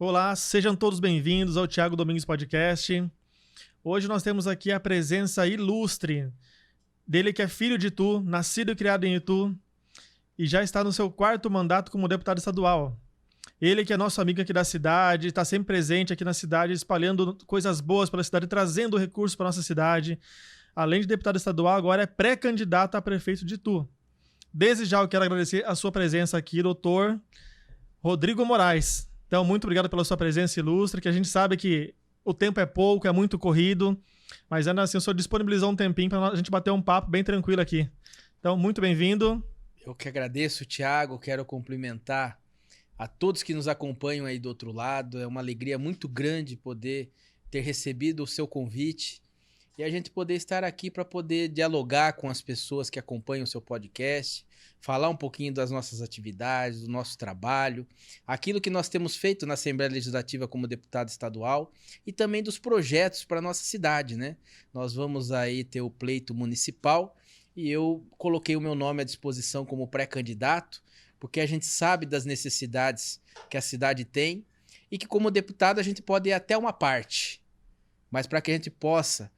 Olá, sejam todos bem-vindos ao Thiago Domingues Podcast. Hoje nós temos aqui a presença ilustre dele que é filho de Itu, nascido e criado em Itu e já está no seu 4º mandato como deputado estadual. Ele que é nosso amigo aqui da cidade, está sempre presente aqui na cidade, espalhando coisas boas pela cidade, trazendo recursos para a nossa cidade. Além de deputado estadual, agora é pré-candidato a prefeito de Itu. Desde já eu quero agradecer a sua presença aqui, doutor Rodrigo Moraes. Então, muito obrigado pela sua presença ilustre, que a gente sabe que o tempo é pouco, é muito corrido, mas ainda assim o senhor disponibilizou um tempinho para a gente bater um papo bem tranquilo aqui. Então, muito bem-vindo. Eu que agradeço, Thiago, quero cumprimentar a todos que nos acompanham aí do outro lado. É uma alegria muito grande poder ter recebido o seu convite e a gente poder estar aqui para poder dialogar com as pessoas que acompanham o seu podcast, falar um pouquinho das nossas atividades, do nosso trabalho, aquilo que nós temos feito na Assembleia Legislativa como deputado estadual e também dos projetos para a nossa cidade, né? Nós vamos aí ter o pleito municipal e eu coloquei o meu nome à disposição como pré-candidato, porque a gente sabe das necessidades que a cidade tem e que como deputado a gente pode ir até uma parte, mas para que a gente possa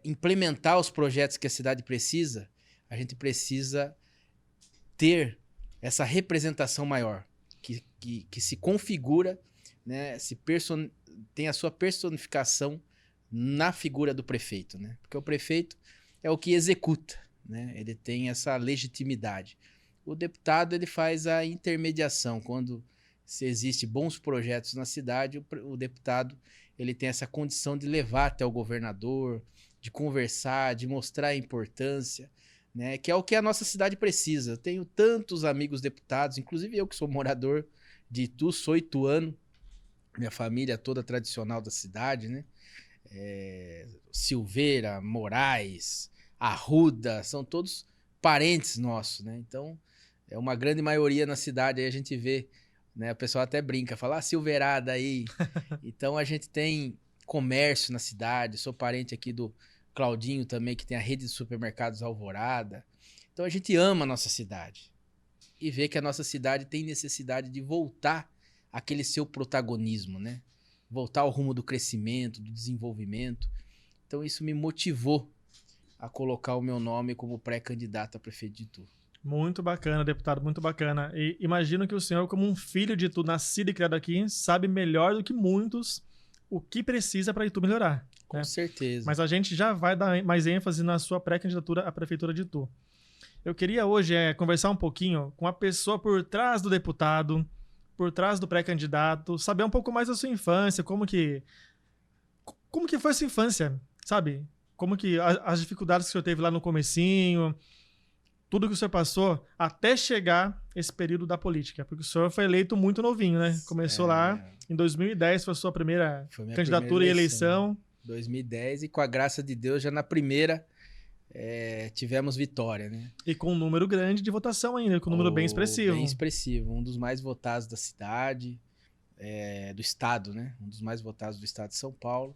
implementar os projetos que a cidade precisa, a gente precisa ter essa representação maior, que se configura, né, tem a sua personificação na figura do prefeito, né? Porque o prefeito é o que executa, né? Ele tem essa legitimidade. O deputado ele faz a intermediação. Quando se existe bons projetos na cidade, o deputado ele tem essa condição de levar até o governador, de conversar, de mostrar a importância, né? Que é o que a nossa cidade precisa. Eu tenho tantos amigos deputados, inclusive eu que sou morador de Itu, sou ituano, minha família toda tradicional da cidade, né? Silveira, Moraes, Arruda, são todos parentes nossos, né? Então, é uma grande maioria na cidade, aí a gente vê, né? O pessoal até brinca, fala, Silveirada aí. Então, a gente tem comércio na cidade, sou parente aqui do Claudinho também, que tem a rede de supermercados Alvorada. Então, a gente ama a nossa cidade e vê que a nossa cidade tem necessidade de voltar àquele seu protagonismo, né? Voltar ao rumo do crescimento, do desenvolvimento. Então, isso me motivou a colocar o meu nome como pré-candidato a prefeito de Itu. Muito bacana, deputado, muito bacana. E imagino que o senhor, como um filho de Itu, nascido e criado aqui, sabe melhor do que muitos o que precisa para Itu melhorar. Com certeza. Mas a gente já vai dar mais ênfase na sua pré-candidatura à prefeitura de Itu. Eu queria hoje conversar um pouquinho com a pessoa por trás do deputado, por trás do pré-candidato, saber um pouco mais da sua infância, como que foi a sua infância, sabe? Como que as dificuldades que o senhor teve lá no comecinho, tudo que o senhor passou até chegar esse período da política. Porque o senhor foi eleito muito novinho, né? Começou lá em 2010, foi a sua primeira candidatura e eleição. 2010 e com a graça de Deus, já na primeira tivemos vitória, né? E com um número grande de votação ainda, com um número bem expressivo. Bem expressivo, um dos mais votados da cidade, do estado, né? Um dos mais votados do estado de São Paulo.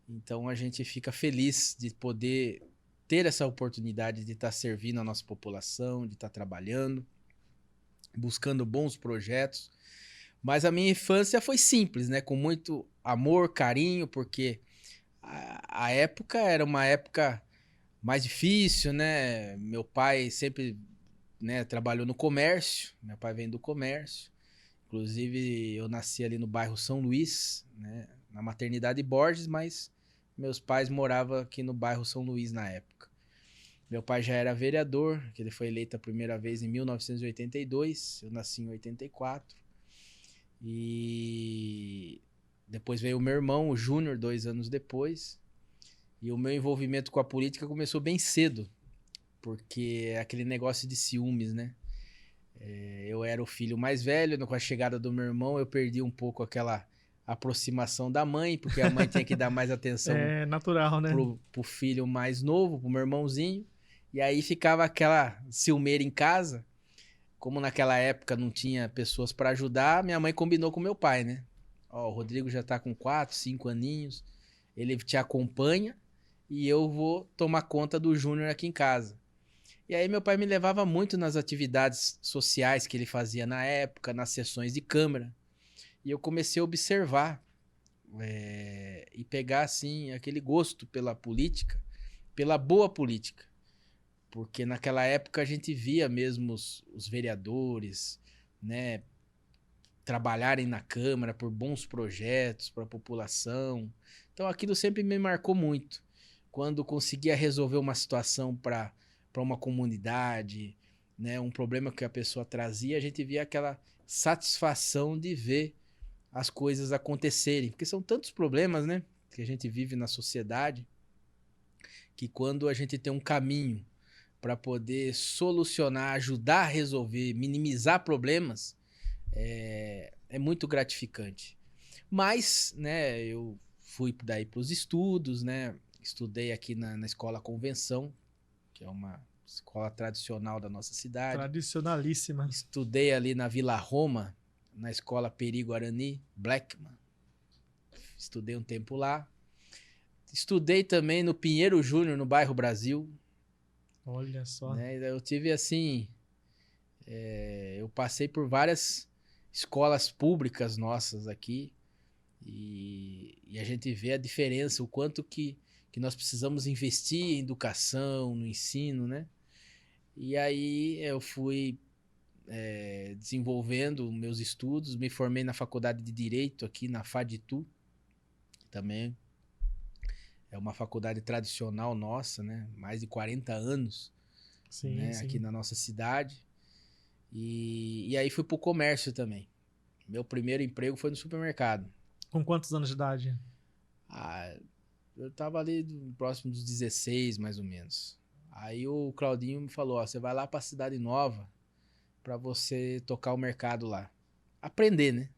Então a gente fica feliz de poder ter essa oportunidade de estar servindo a nossa população, de estar trabalhando, buscando bons projetos. Mas a minha infância foi simples, né? Com muito amor, carinho, porque a época era uma época mais difícil, né? Meu pai sempre, né, trabalhou no comércio, meu pai vem do comércio. Inclusive, eu nasci ali no bairro São Luís, né, na maternidade Borges, mas meus pais moravam aqui no bairro São Luís na época. Meu pai já era vereador, que ele foi eleito a primeira vez em 1982, eu nasci em 84. E depois veio o meu irmão, o Júnior, 2 anos depois. E o meu envolvimento com a política começou bem cedo, porque é aquele negócio de ciúmes, né? Eu era o filho mais velho, com a chegada do meu irmão eu perdi um pouco aquela aproximação da mãe, porque a mãe tinha que dar mais atenção natural, né? pro filho mais novo, pro meu irmãozinho. E aí ficava aquela ciumeira em casa. Como naquela época não tinha pessoas para ajudar, minha mãe combinou com meu pai, né? Ó, o Rodrigo já tá com 4, 5 aninhos, ele te acompanha e eu vou tomar conta do Júnior aqui em casa. E aí meu pai me levava muito nas atividades sociais que ele fazia na época, nas sessões de câmara. E eu comecei a observar e pegar, assim, aquele gosto pela política, pela boa política. Porque naquela época a gente via mesmo os vereadores, né, trabalharem na Câmara por bons projetos para a população. Então aquilo sempre me marcou muito. Quando conseguia resolver uma situação para uma comunidade, né, um problema que a pessoa trazia, a gente via aquela satisfação de ver as coisas acontecerem. Porque são tantos problemas, né, que a gente vive na sociedade, que quando a gente tem um caminho para poder solucionar, ajudar a resolver, minimizar problemas, é muito gratificante. Mas, né, eu fui daí para os estudos, né, estudei aqui na Escola Convenção, que é uma escola tradicional da nossa cidade. Tradicionalíssima. Estudei ali na Vila Roma, na Escola Peri Guarani, Blackman. Estudei um tempo lá. Estudei também no Pinheiro Júnior, no bairro Brasil. Olha só. Né? Eu tive assim... eu passei por várias escolas públicas nossas aqui e a gente vê a diferença, o quanto que nós precisamos investir em educação, no ensino, né? E aí eu fui desenvolvendo meus estudos, me formei na faculdade de Direito aqui na FADTU, também é uma faculdade tradicional nossa, né? Mais de 40 anos, Sim, né? sim. Aqui na nossa cidade. E aí fui pro comércio também. Meu primeiro emprego foi no supermercado. Com quantos anos de idade? Eu tava ali próximo dos 16, mais ou menos. Aí o Claudinho me falou, ó, você vai lá pra Cidade Nova pra você tocar o mercado lá. Aprender, né?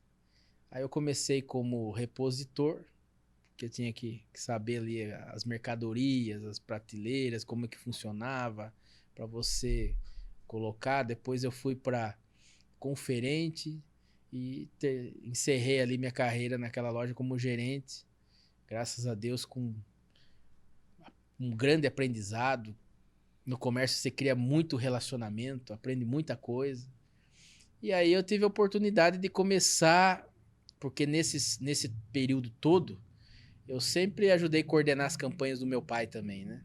Aí eu comecei como repositor, que eu tinha que saber ali as mercadorias, as prateleiras, como é que funcionava, pra você colocar. Depois eu fui para conferente e encerrei ali minha carreira naquela loja como gerente, graças a Deus, com um grande aprendizado. No comércio você cria muito relacionamento, aprende muita coisa. E aí eu tive a oportunidade de começar, porque nesse período todo eu sempre ajudei a coordenar as campanhas do meu pai também, né?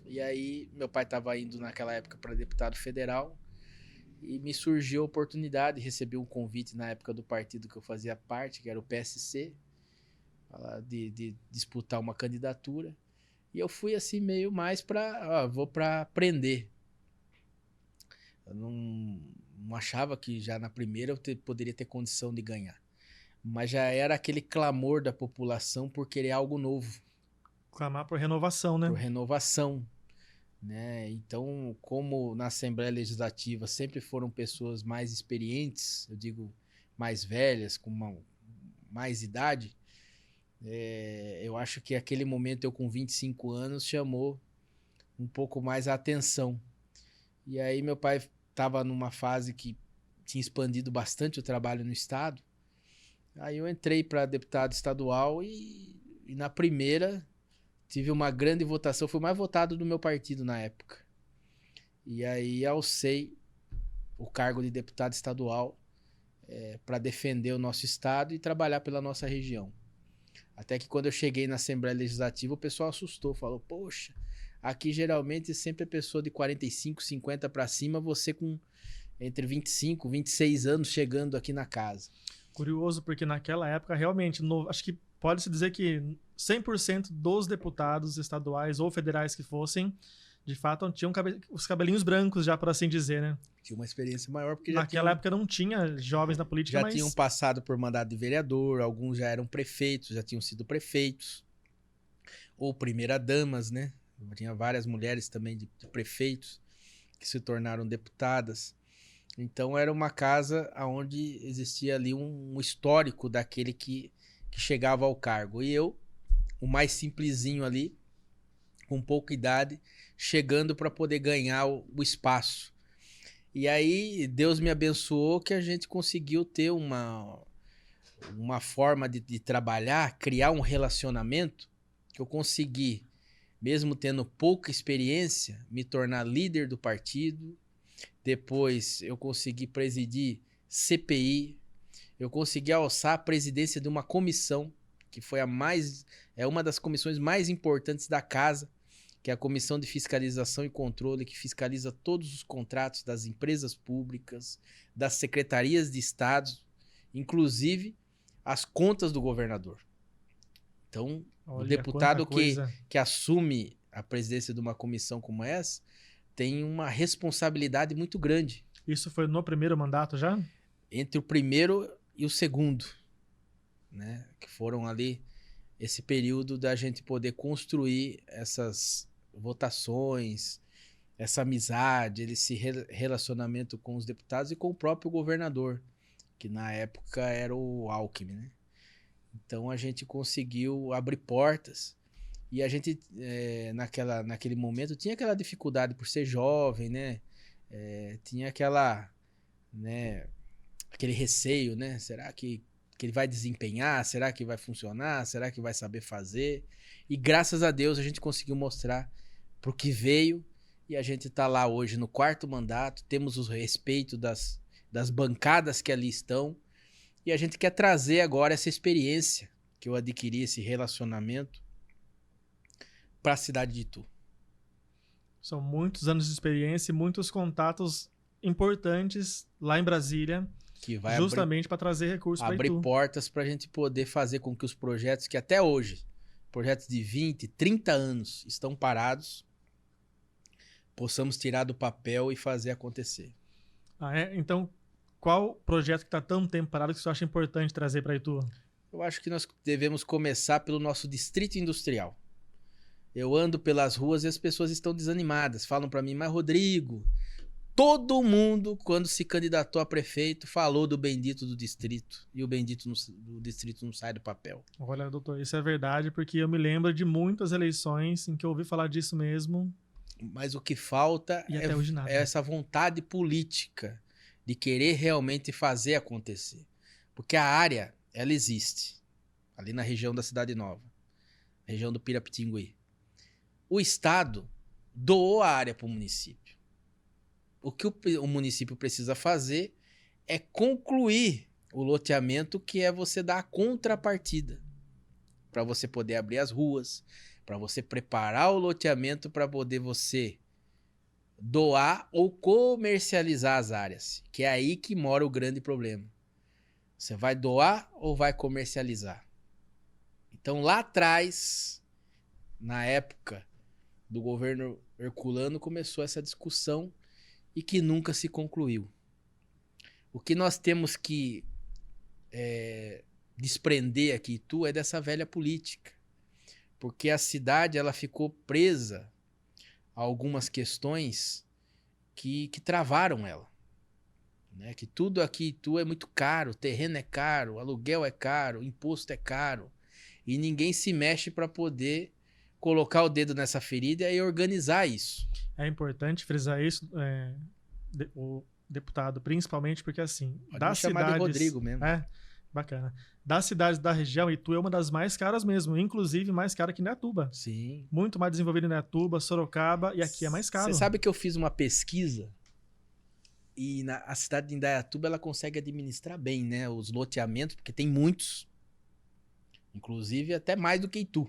E aí meu pai estava indo naquela época para deputado federal e me surgiu a oportunidade, recebi um convite na época do partido que eu fazia parte, que era o PSC, de disputar uma candidatura. E eu fui assim meio mais vou para aprender. Eu não achava que já na primeira eu poderia ter condição de ganhar. Mas já era aquele clamor da população por querer algo novo. Clamar por renovação, né? Por renovação. Né? Então, como na Assembleia Legislativa sempre foram pessoas mais experientes, eu digo mais velhas, com mais idade, eu acho que aquele momento eu com 25 anos chamou um pouco mais a atenção. E aí meu pai estava numa fase que tinha expandido bastante o trabalho no estado. Aí eu entrei para deputado estadual e na primeira tive uma grande votação, fui o mais votado do meu partido na época. E aí alcei o cargo de deputado estadual para defender o nosso estado e trabalhar pela nossa região. Até que quando eu cheguei na Assembleia Legislativa, o pessoal assustou, falou, poxa, aqui geralmente sempre é pessoa de 45, 50 para cima, você com entre 25, 26 anos chegando aqui na casa. Curioso, porque naquela época, realmente, acho que pode-se dizer que 100% dos deputados estaduais ou federais que fossem, de fato, tinham os cabelinhos brancos já, por assim dizer, né? Tinha uma experiência maior, porque naquela época não tinha jovens na política, já tinham passado por mandato de vereador, alguns já eram prefeitos, já tinham sido prefeitos, ou primeira-damas, né? Tinha várias mulheres também de prefeitos que se tornaram deputadas. Então era uma casa onde existia ali um histórico daquele que chegava ao cargo. E eu, o mais simplesinho ali, com pouca idade, chegando para poder ganhar o espaço. E aí Deus me abençoou que a gente conseguiu ter uma forma de trabalhar, criar um relacionamento, que eu consegui, mesmo tendo pouca experiência, me tornar líder do partido. Depois eu consegui presidir CPI, eu consegui alçar a presidência de uma comissão, que foi uma das comissões mais importantes da casa, que é a Comissão de Fiscalização e Controle, que fiscaliza todos os contratos das empresas públicas, das secretarias de Estado, inclusive as contas do governador. Então, Olha, o deputado quanta coisa. que assume a presidência de uma comissão como essa tem uma responsabilidade muito grande. Isso foi no primeiro mandato já? Entre o primeiro e o segundo, né? Que foram ali esse período da gente poder construir essas votações, essa amizade, esse relacionamento com os deputados e com o próprio governador, que na época era o Alckmin, né? Então a gente conseguiu abrir portas e a gente, naquele momento, tinha aquela dificuldade por ser jovem, né? Tinha aquele receio, né? Será que ele vai desempenhar? Será que vai funcionar? Será que vai saber fazer? E graças a Deus a gente conseguiu mostrar pro que veio e a gente tá lá hoje no 4º mandato, temos o respeito das bancadas que ali estão e a gente quer trazer agora essa experiência que eu adquiri, esse relacionamento para a cidade de Itu. São muitos anos de experiência e muitos contatos importantes lá em Brasília, Que vai justamente para trazer recursos para abrir Itu. portas para a gente poder fazer com que os projetos que até hoje, projetos de 20, 30 anos, estão parados, possamos tirar do papel e fazer acontecer. Ah, é? Então, qual projeto que está tanto tempo parado que você acha importante trazer para Itu? Eu acho que nós devemos começar pelo nosso distrito industrial. Eu ando pelas ruas e as pessoas estão desanimadas. Falam para mim, mas Rodrigo, todo mundo, quando se candidatou a prefeito, falou do bendito do distrito. E o bendito do distrito não sai do papel. Olha, doutor, isso é verdade, porque eu me lembro de muitas eleições em que eu ouvi falar disso mesmo. Mas o que falta E até hoje nada. é essa vontade política de querer realmente fazer acontecer. Porque a área, ela existe. Ali na região da Cidade Nova. Região do Pirapitingui. O Estado doou a área para o município. O que o município precisa fazer é concluir o loteamento, que é você dar a contrapartida. Para você poder abrir as ruas, para você preparar o loteamento para poder você doar ou comercializar as áreas. Que é aí que mora o grande problema. Você vai doar ou vai comercializar? Então lá atrás, na época do governo Herculano, começou essa discussão e que nunca se concluiu. O que nós temos que desprender aqui, Itu, é dessa velha política. Porque a cidade ela ficou presa a algumas questões que travaram ela. Né? Que tudo aqui, Itu, é muito caro, terreno é caro, aluguel é caro, imposto é caro. E ninguém se mexe para poder colocar o dedo nessa ferida e organizar isso. É importante frisar isso, o deputado, principalmente porque assim, Pode das me chamar de cidades, Rodrigo mesmo. Bacana. Das cidades da região, Itu é uma das mais caras mesmo, inclusive mais cara que Indaiatuba. Sim. Muito mais desenvolvido em Indaiatuba, Sorocaba, e aqui é mais caro. Você sabe que eu fiz uma pesquisa e a cidade de Indaiatuba ela consegue administrar bem, né, os loteamentos, porque tem muitos, inclusive até mais do que Itu.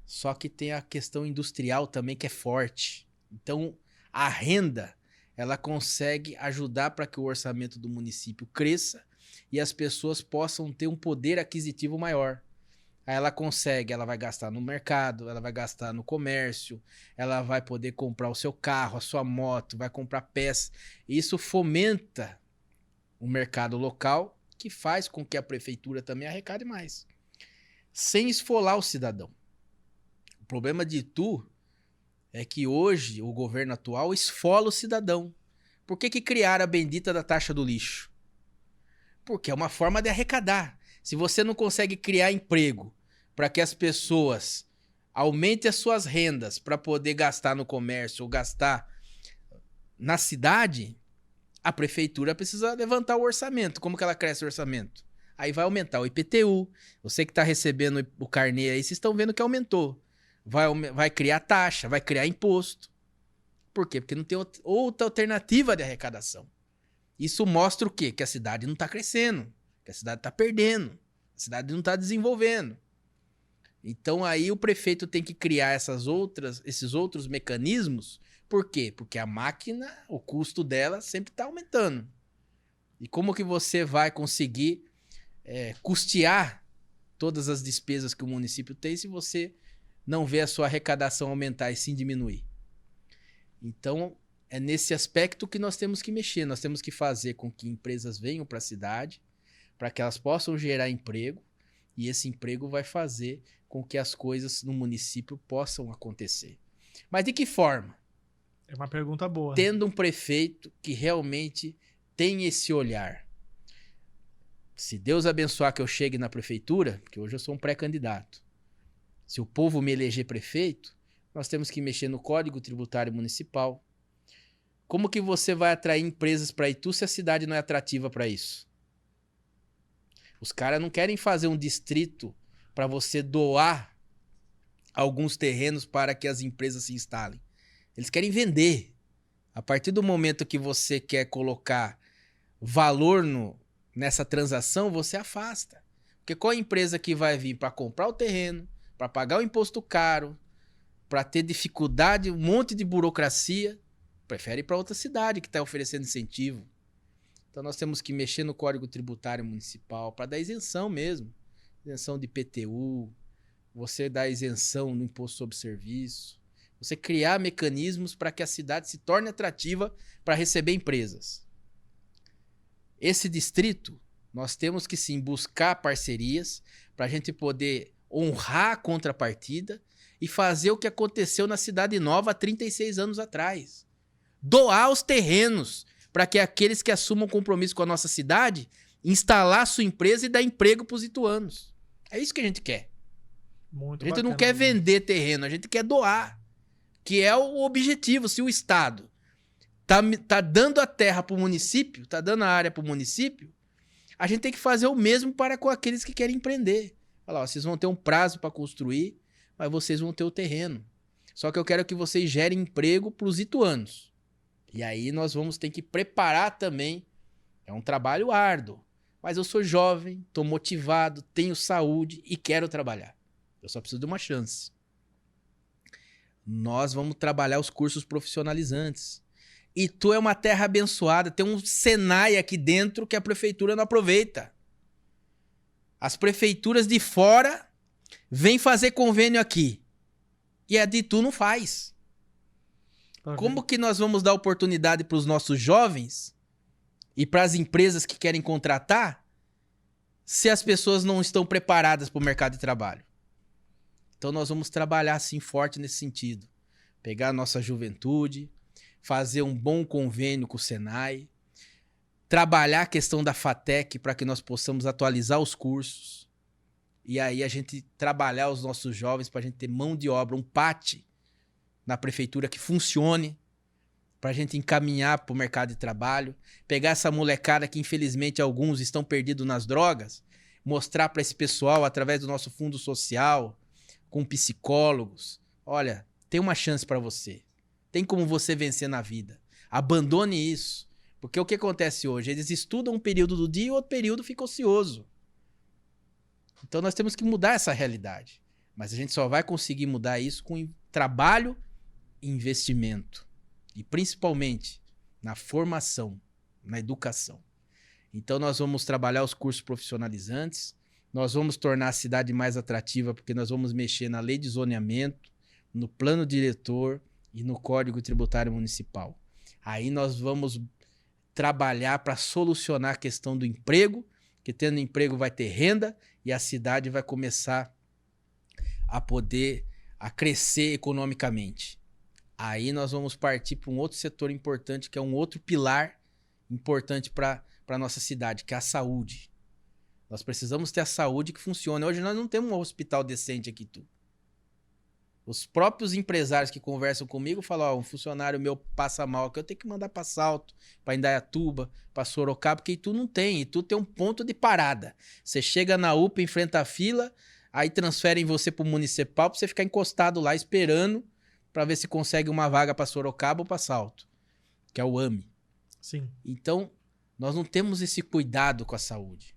Só que tem a questão industrial também que é forte. Então, a renda, ela consegue ajudar para que o orçamento do município cresça e as pessoas possam ter um poder aquisitivo maior. Aí ela vai gastar no mercado, ela vai gastar no comércio, ela vai poder comprar o seu carro, a sua moto, vai comprar peças. Isso fomenta o mercado local, que faz com que a prefeitura também arrecade mais, sem esfolar o cidadão. O problema de Itu é que hoje o governo atual esfola o cidadão. Por que criaram a bendita da taxa do lixo? Porque é uma forma de arrecadar. Se você não consegue criar emprego para que as pessoas aumentem as suas rendas para poder gastar no comércio ou gastar na cidade, a prefeitura precisa levantar o orçamento. Como que ela cresce o orçamento? Aí vai aumentar o IPTU. Você que está recebendo o carnê aí, vocês estão vendo que aumentou. Vai criar taxa, vai criar imposto. Por quê? Porque não tem outra alternativa de arrecadação. Isso mostra o quê? Que a cidade não está crescendo, que a cidade está perdendo, a cidade não está desenvolvendo. Então aí o prefeito tem que criar esses outros mecanismos. Por quê? Porque a máquina, o custo dela sempre está aumentando. E como que você vai conseguir custear todas as despesas que o município tem se você não vê a sua arrecadação aumentar e sim diminuir? Então, é nesse aspecto que nós temos que mexer. Nós temos que fazer com que empresas venham para a cidade, para que elas possam gerar emprego, e esse emprego vai fazer com que as coisas no município possam acontecer. Mas de que forma? É uma pergunta boa. Tendo um prefeito que realmente tem esse olhar. Se Deus abençoar que eu chegue na prefeitura, porque hoje eu sou um pré-candidato, se o povo me eleger prefeito, nós temos que mexer no Código Tributário Municipal. Como que você vai atrair empresas para Itu se a cidade não é atrativa para isso? Os caras não querem fazer um distrito para você doar alguns terrenos para que as empresas se instalem. Eles querem vender. A partir do momento que você quer colocar valor nessa transação, você afasta. Porque qual a empresa que vai vir para comprar o terreno, para pagar o imposto caro, para ter dificuldade, um monte de burocracia, prefere ir para outra cidade que está oferecendo incentivo. Então nós temos que mexer no Código Tributário Municipal para dar isenção mesmo. Isenção de IPTU, você dar isenção no Imposto sobre Serviço, você criar mecanismos para que a cidade se torne atrativa para receber empresas. Esse distrito, nós temos que sim buscar parcerias para a gente poder honrar a contrapartida e fazer o que aconteceu na Cidade Nova há 36 anos atrás. Doar os terrenos para que aqueles que assumam compromisso com a nossa cidade instalar sua empresa e dar emprego para os ituanos. É isso que a gente quer. Muito a gente bacana, não quer vender terreno, a gente quer doar. Que é o objetivo. Se o Estado tá dando a terra para o município, tá dando a área para o município, a gente tem que fazer o mesmo para com aqueles que querem empreender. Falar, ó, vocês vão ter um prazo para construir, mas vocês vão ter o terreno. Só que eu quero que vocês gerem emprego para os ituanos. E aí nós vamos ter que preparar também. É um trabalho árduo. Mas eu sou jovem, estou motivado, tenho saúde e quero trabalhar. Eu só preciso de uma chance. Nós vamos trabalhar os cursos profissionalizantes. Itu é uma terra abençoada, tem um Senai aqui dentro que a prefeitura não aproveita. As prefeituras de fora vêm fazer convênio aqui. E a de Itu não faz. Como que nós vamos dar oportunidade para os nossos jovens e para as empresas que querem contratar se as pessoas não estão preparadas para o mercado de trabalho? Então nós vamos trabalhar assim forte nesse sentido. Pegar a nossa juventude, fazer um bom convênio com o Senai, trabalhar a questão da FATEC para que nós possamos atualizar os cursos e aí a gente trabalhar os nossos jovens para a gente ter mão de obra, um PAT na prefeitura que funcione, para a gente encaminhar para o mercado de trabalho, pegar essa molecada que infelizmente alguns estão perdidos nas drogas, mostrar para esse pessoal através do nosso fundo social, com psicólogos, olha, tem uma chance para você, tem como você vencer na vida, abandone isso, porque o que acontece hoje? Eles estudam um período do dia e outro período fica ocioso. Então nós temos que mudar essa realidade, mas a gente só vai conseguir mudar isso com trabalho e investimento, e principalmente na formação, na educação. Então nós vamos trabalhar os cursos profissionalizantes, nós vamos tornar a cidade mais atrativa porque nós vamos mexer na lei de zoneamento, no plano diretor e no Código Tributário Municipal. Aí nós vamos trabalhar para solucionar a questão do emprego, que tendo emprego vai ter renda e a cidade vai começar a poder crescer economicamente. Aí nós vamos partir para um outro setor importante, que é um outro pilar importante para a nossa cidade, que é a saúde. Nós precisamos ter a saúde que funcione. Hoje nós não temos um hospital decente aqui, tu. Os próprios empresários que conversam comigo falam, ó, um funcionário meu passa mal, que eu tenho que mandar para Salto, para Indaiatuba, para Sorocaba, porque Itu não tem. Itu tem um ponto de parada. Você chega na UPA, enfrenta a fila, aí transferem você para o municipal para você ficar encostado lá esperando para ver se consegue uma vaga para Sorocaba ou para Salto, que é o AME. Sim. Então, Nós não temos esse cuidado com a saúde.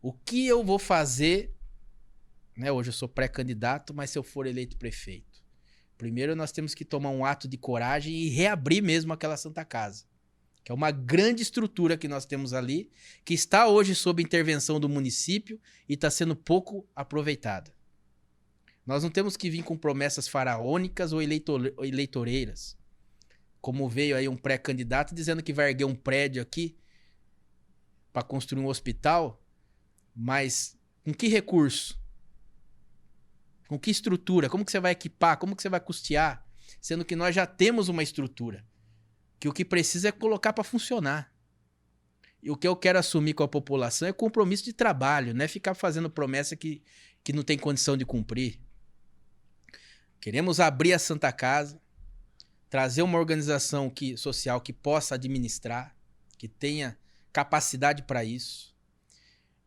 O que eu vou fazer, né? Hoje eu sou pré-candidato, mas se eu for eleito prefeito, primeiro nós temos que tomar um ato de coragem e reabrir mesmo aquela Santa Casa, que é uma grande estrutura que nós temos ali, que está hoje sob intervenção do município e está sendo pouco aproveitada. Nós não temos que vir com promessas faraônicas ou eleitoreiras, como veio aí um pré-candidato dizendo que vai erguer um prédio aqui para construir um hospital, mas com que recurso? Com que estrutura? Como que você vai equipar? Como que você vai custear? Sendo que nós já temos uma estrutura, que o que precisa é colocar para funcionar. E o que eu quero assumir com a população é compromisso de trabalho, não é ficar fazendo promessa que não tem condição de cumprir. Queremos abrir a Santa Casa, trazer uma organização social que possa administrar, que tenha capacidade para isso.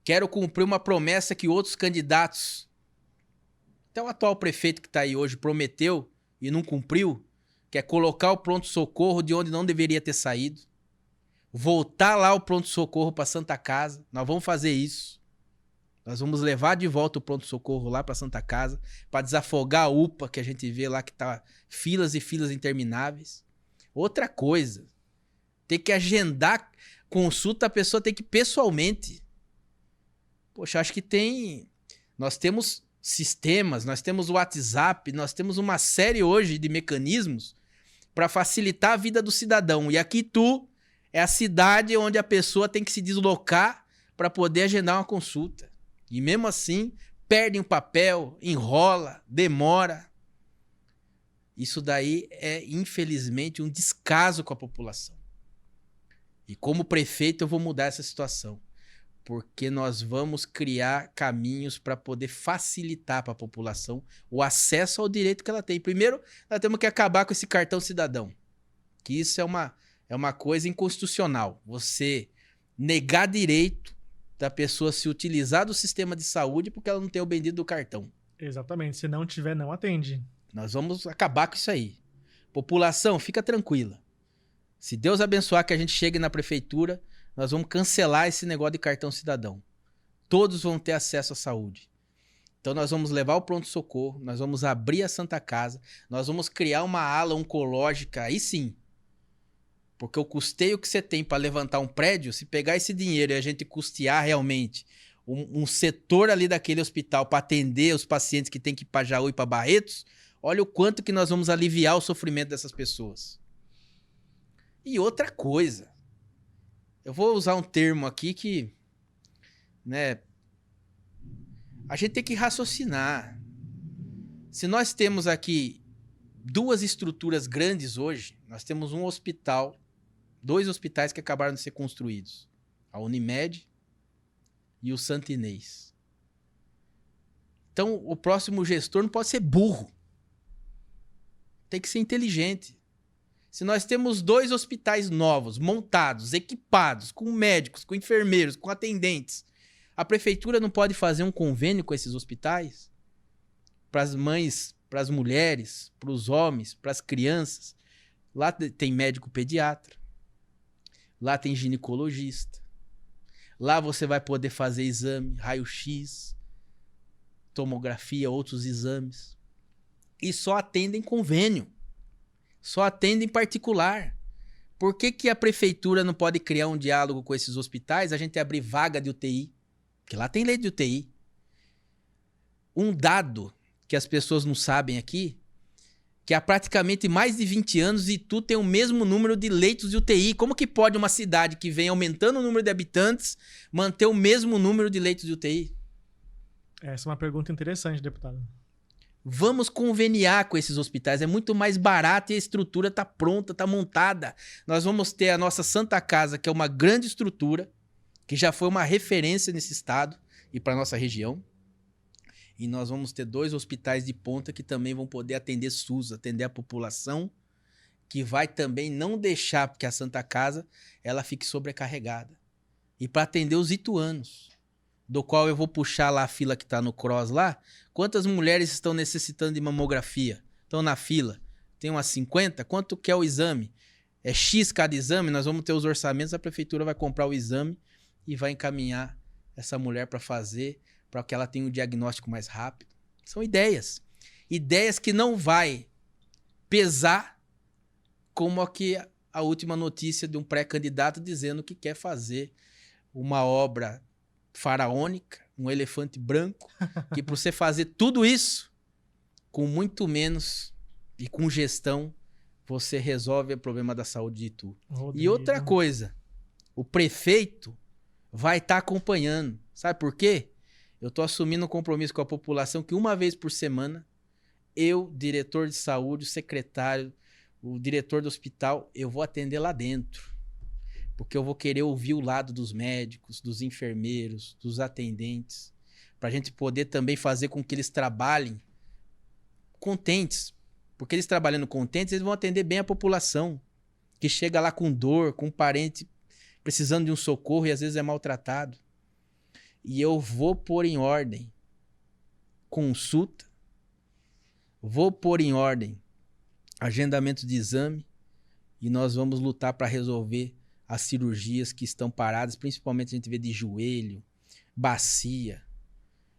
Quero cumprir uma promessa que outros candidatos, até o atual prefeito que está aí hoje, prometeu e não cumpriu, que é colocar o pronto-socorro de onde não deveria ter saído. Voltar lá o pronto-socorro para Santa Casa. Nós vamos fazer isso. Nós vamos levar de volta o pronto-socorro lá para Santa Casa, para desafogar a UPA, que a gente vê lá que tá filas e filas intermináveis. Outra coisa, tem que agendar consulta, a pessoa tem que ir pessoalmente. Poxa, acho que nós temos sistemas, nós temos o WhatsApp, nós temos uma série hoje de mecanismos para facilitar a vida do cidadão. E aqui é a cidade onde a pessoa tem que se deslocar para poder agendar uma consulta. E mesmo assim, perde um papel, enrola, demora. Isso daí é, infelizmente, um descaso com a população. E como prefeito eu vou mudar essa situação. Porque nós vamos criar caminhos para poder facilitar para a população o acesso ao direito que ela tem. Primeiro, nós temos que acabar com esse cartão cidadão. Que isso é uma coisa inconstitucional. Você negar direito da pessoa se utilizar do sistema de saúde porque ela não tem o bendito do cartão. Exatamente. Se não tiver, não atende. Nós vamos acabar com isso aí. População, fica tranquila. Se Deus abençoar que a gente chegue na prefeitura, nós vamos cancelar esse negócio de cartão cidadão. Todos vão ter acesso à saúde. Então nós vamos levar o pronto-socorro, nós vamos abrir a Santa Casa, nós vamos criar uma ala oncológica, aí sim. Porque o custeio que você tem para levantar um prédio, se pegar esse dinheiro e a gente custear realmente um setor ali daquele hospital para atender os pacientes que tem que ir para Jaú e para Barretos, olha o quanto que nós vamos aliviar o sofrimento dessas pessoas. E outra coisa, eu vou usar um termo aqui que, né, a gente tem que raciocinar. Se nós temos aqui duas estruturas grandes hoje, nós temos um hospital, 2 hospitais que acabaram de ser construídos, a Unimed e o Santa Inês. Então, o próximo gestor não pode ser burro. Tem que ser inteligente. Se nós temos 2 hospitais novos, montados, equipados, com médicos, com enfermeiros, com atendentes, a prefeitura não pode fazer um convênio com esses hospitais? Para as mães, para as mulheres, para os homens, para as crianças. Lá tem médico pediatra. Lá tem ginecologista. Lá você vai poder fazer exame, raio-x, tomografia, outros exames. E só atendem convênio. Só atendem particular. Por que a prefeitura não pode criar um diálogo com esses hospitais? A gente abrir vaga de UTI. Porque lá tem leito de UTI. Um dado que as pessoas não sabem aqui, que há praticamente mais de 20 anos Itu tem o mesmo número de leitos de UTI. Como que pode uma cidade que vem aumentando o número de habitantes manter o mesmo número de leitos de UTI? Essa é uma pergunta interessante, deputado. Vamos conveniar com esses hospitais. É muito mais barato e a estrutura está pronta, está montada. Nós vamos ter a nossa Santa Casa, que é uma grande estrutura, que já foi uma referência nesse estado e para a nossa região. E nós vamos ter 2 hospitais de ponta que também vão poder atender SUS, atender a população, que vai também não deixar que a Santa Casa ela fique sobrecarregada. E para atender os ituanos, do qual eu vou puxar lá a fila que está no Cross lá. Quantas mulheres estão necessitando de mamografia? Estão na fila. Tem umas 50? Quanto que é o exame? é X cada exame, nós vamos ter os orçamentos, a prefeitura vai comprar o exame e vai encaminhar essa mulher para fazer, para que ela tenha um diagnóstico mais rápido. São ideias. Ideias que não vai pesar como a última notícia de um pré-candidato dizendo que quer fazer uma obra faraônica, um elefante branco, que para você fazer tudo isso, com muito menos e com gestão, você resolve o problema da saúde de Itu. Rodrigo. E outra coisa, o prefeito vai estar acompanhando. Sabe por quê? Eu estou assumindo um compromisso com a população que uma vez por semana, eu, diretor de saúde, o secretário, o diretor do hospital, eu vou atender lá dentro. Porque eu vou querer ouvir o lado dos médicos, dos enfermeiros, dos atendentes, para a gente poder também fazer com que eles trabalhem contentes. Porque eles trabalhando contentes, eles vão atender bem a população, que chega lá com dor, com um parente precisando de um socorro e às vezes é maltratado. E eu vou pôr em ordem consulta, vou pôr em ordem agendamento de exame e nós vamos lutar para resolver as cirurgias que estão paradas, principalmente a gente vê de joelho, bacia.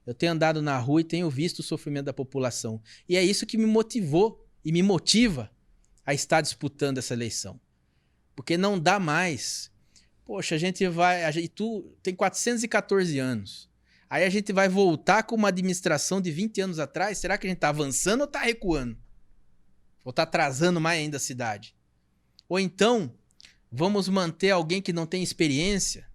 Eu tenho andado na rua e tenho visto o sofrimento da população. E é isso que me motivou e me motiva a estar disputando essa eleição. Porque não dá mais. Poxa, tu tem 414 anos. Aí a gente vai voltar com uma administração de 20 anos atrás? Será que a gente está avançando ou está recuando? Ou está atrasando mais ainda a cidade? Ou então, vamos manter alguém que não tem experiência?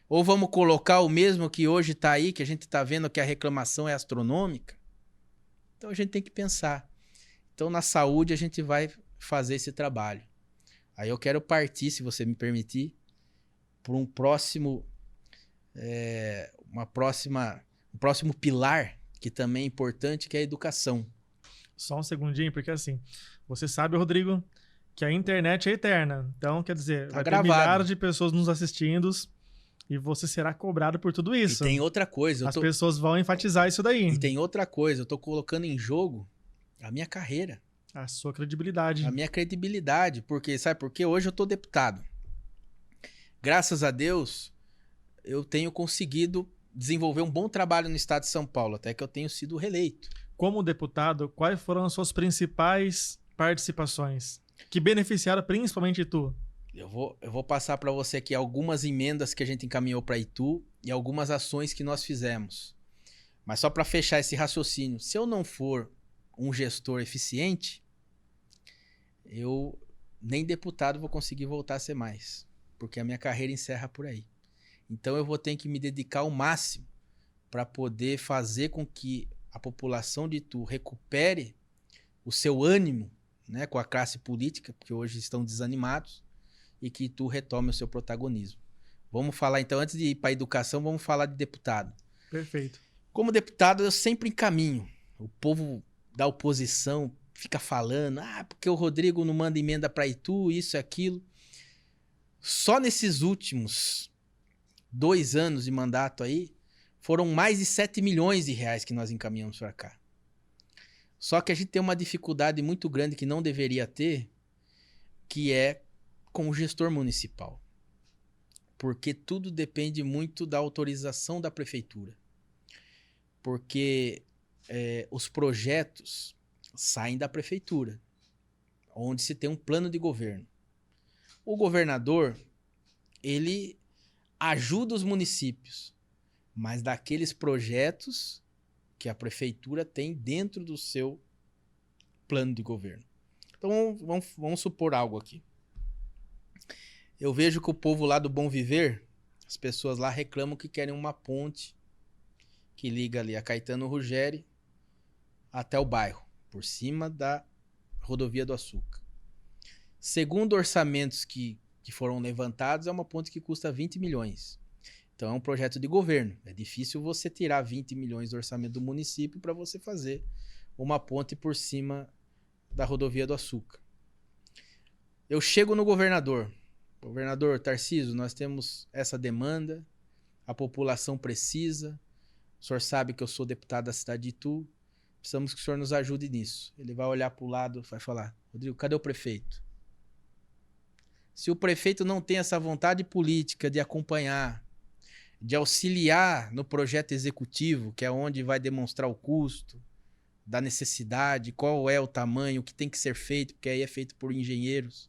Ou vamos colocar o mesmo que hoje está aí, que a gente está vendo que a reclamação é astronômica? Então a gente tem que pensar. Então na saúde a gente vai fazer esse trabalho. Aí eu quero partir, se você me permitir, para um próximo pilar que também é importante, que é a educação. Só um segundinho, porque assim, você sabe, Rodrigo, que a internet é eterna. Então, quer dizer, vai ter milhares de pessoas nos assistindo e você será cobrado por tudo isso. E tem outra coisa. As pessoas vão enfatizar isso daí. E tem outra coisa, eu tô colocando em jogo a minha carreira. A sua credibilidade. A minha credibilidade, porque sabe por quê? Hoje eu tô deputado. Graças a Deus, eu tenho conseguido desenvolver um bom trabalho no estado de São Paulo, até que eu tenho sido reeleito. Como deputado, quais foram as suas principais participações que beneficiaram principalmente Itu? Eu vou passar para você aqui algumas emendas que a gente encaminhou para Itu e algumas ações que nós fizemos. Mas só para fechar esse raciocínio, se eu não for um gestor eficiente, eu nem deputado vou conseguir voltar a ser mais, porque a minha carreira encerra por aí. Então eu vou ter que me dedicar ao máximo para poder fazer com que a população de Itu recupere o seu ânimo, né, com a classe política, porque hoje estão desanimados, e que Itu retome o seu protagonismo. Vamos falar então, antes de ir para a educação, vamos falar de deputado. Perfeito. Como deputado, eu sempre encaminho. O povo da oposição fica falando, porque o Rodrigo não manda emenda para Itu, isso e aquilo. Só nesses últimos 2 anos de mandato aí, foram mais de 7 milhões de reais que nós encaminhamos para cá. Só que a gente tem uma dificuldade muito grande que não deveria ter, que é com o gestor municipal. Porque tudo depende muito da autorização da prefeitura. Porque os projetos saem da prefeitura, onde se tem um plano de governo. O governador, ele ajuda os municípios, mas daqueles projetos que a prefeitura tem dentro do seu plano de governo. Então, vamos supor algo aqui. Eu vejo que o povo lá do Bom Viver, as pessoas lá reclamam que querem uma ponte que liga ali a Caetano Ruggeri até o bairro, por cima da Rodovia do Açúcar. Segundo orçamentos que foram levantados, é uma ponte que custa 20 milhões. Então é um projeto de governo. É difícil você tirar 20 milhões do orçamento do município para você fazer uma ponte por cima da Rodovia do Açúcar. Eu chego no governador. Governador Tarcísio, nós temos essa demanda, a população precisa, o senhor sabe que eu sou deputado da cidade de Itu, precisamos que o senhor nos ajude nisso. Ele vai olhar para o lado e vai falar, Rodrigo, cadê o prefeito? Se o prefeito não tem essa vontade política de acompanhar, de auxiliar no projeto executivo, que é onde vai demonstrar o custo, da necessidade, qual é o tamanho, o que tem que ser feito, porque aí é feito por engenheiros,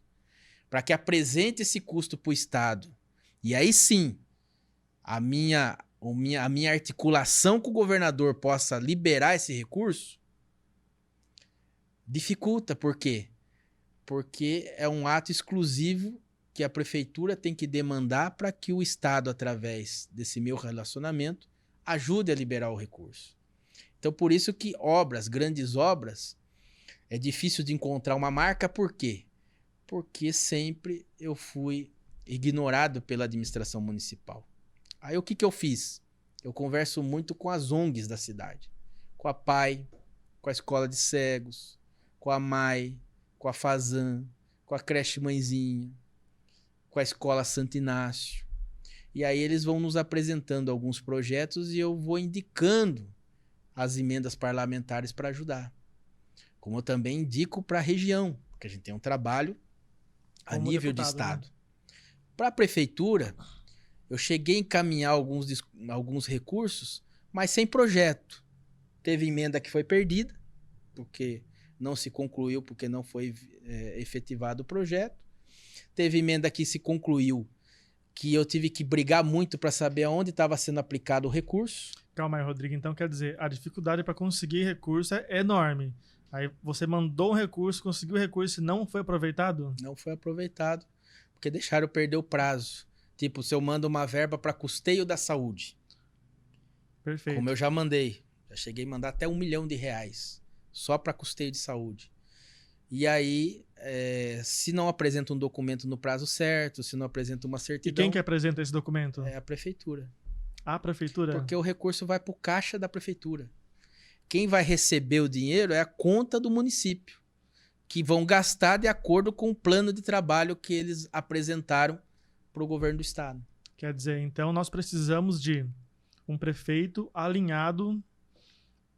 para que apresente esse custo para o Estado. E aí sim, a minha articulação com o governador possa liberar esse recurso, dificulta. Por quê? Porque é um ato exclusivo que a prefeitura tem que demandar para que o Estado, através desse meu relacionamento, ajude a liberar o recurso. Então, por isso que obras, grandes obras, é difícil de encontrar uma marca. Por quê? Porque sempre eu fui ignorado pela administração municipal. Aí o que eu fiz? Eu converso muito com as ONGs da cidade. Com a PAI, com a Escola de Cegos, com a MAI, com a Fazan, com a Creche Mãezinha, com a Escola Santo Inácio. E aí eles vão nos apresentando alguns projetos e eu vou indicando as emendas parlamentares para ajudar. Como eu também indico para a região, porque a gente tem um trabalho a nível de Estado. Né? Para a prefeitura, eu cheguei a encaminhar alguns recursos, mas sem projeto. Teve emenda que foi perdida, porque não se concluiu, porque não foi efetivado o projeto. Teve emenda que se concluiu, que eu tive que brigar muito para saber aonde estava sendo aplicado o recurso. Calma aí, Rodrigo. Então, quer dizer, a dificuldade para conseguir recurso é enorme. Aí você mandou um recurso, conseguiu o recurso e não foi aproveitado? Não foi aproveitado, porque deixaram eu perder o prazo. Tipo, se eu mando uma verba para custeio da saúde. Perfeito. Como eu já mandei. Já cheguei a mandar até R$1 milhão só para custeio de saúde. E aí, se não apresenta um documento no prazo certo, se não apresenta uma certidão... E quem que apresenta esse documento? É a prefeitura. A prefeitura? Porque o recurso vai para o caixa da prefeitura. Quem vai receber o dinheiro é a conta do município, que vão gastar de acordo com o plano de trabalho que eles apresentaram para o governo do estado. Quer dizer, então nós precisamos de um prefeito alinhado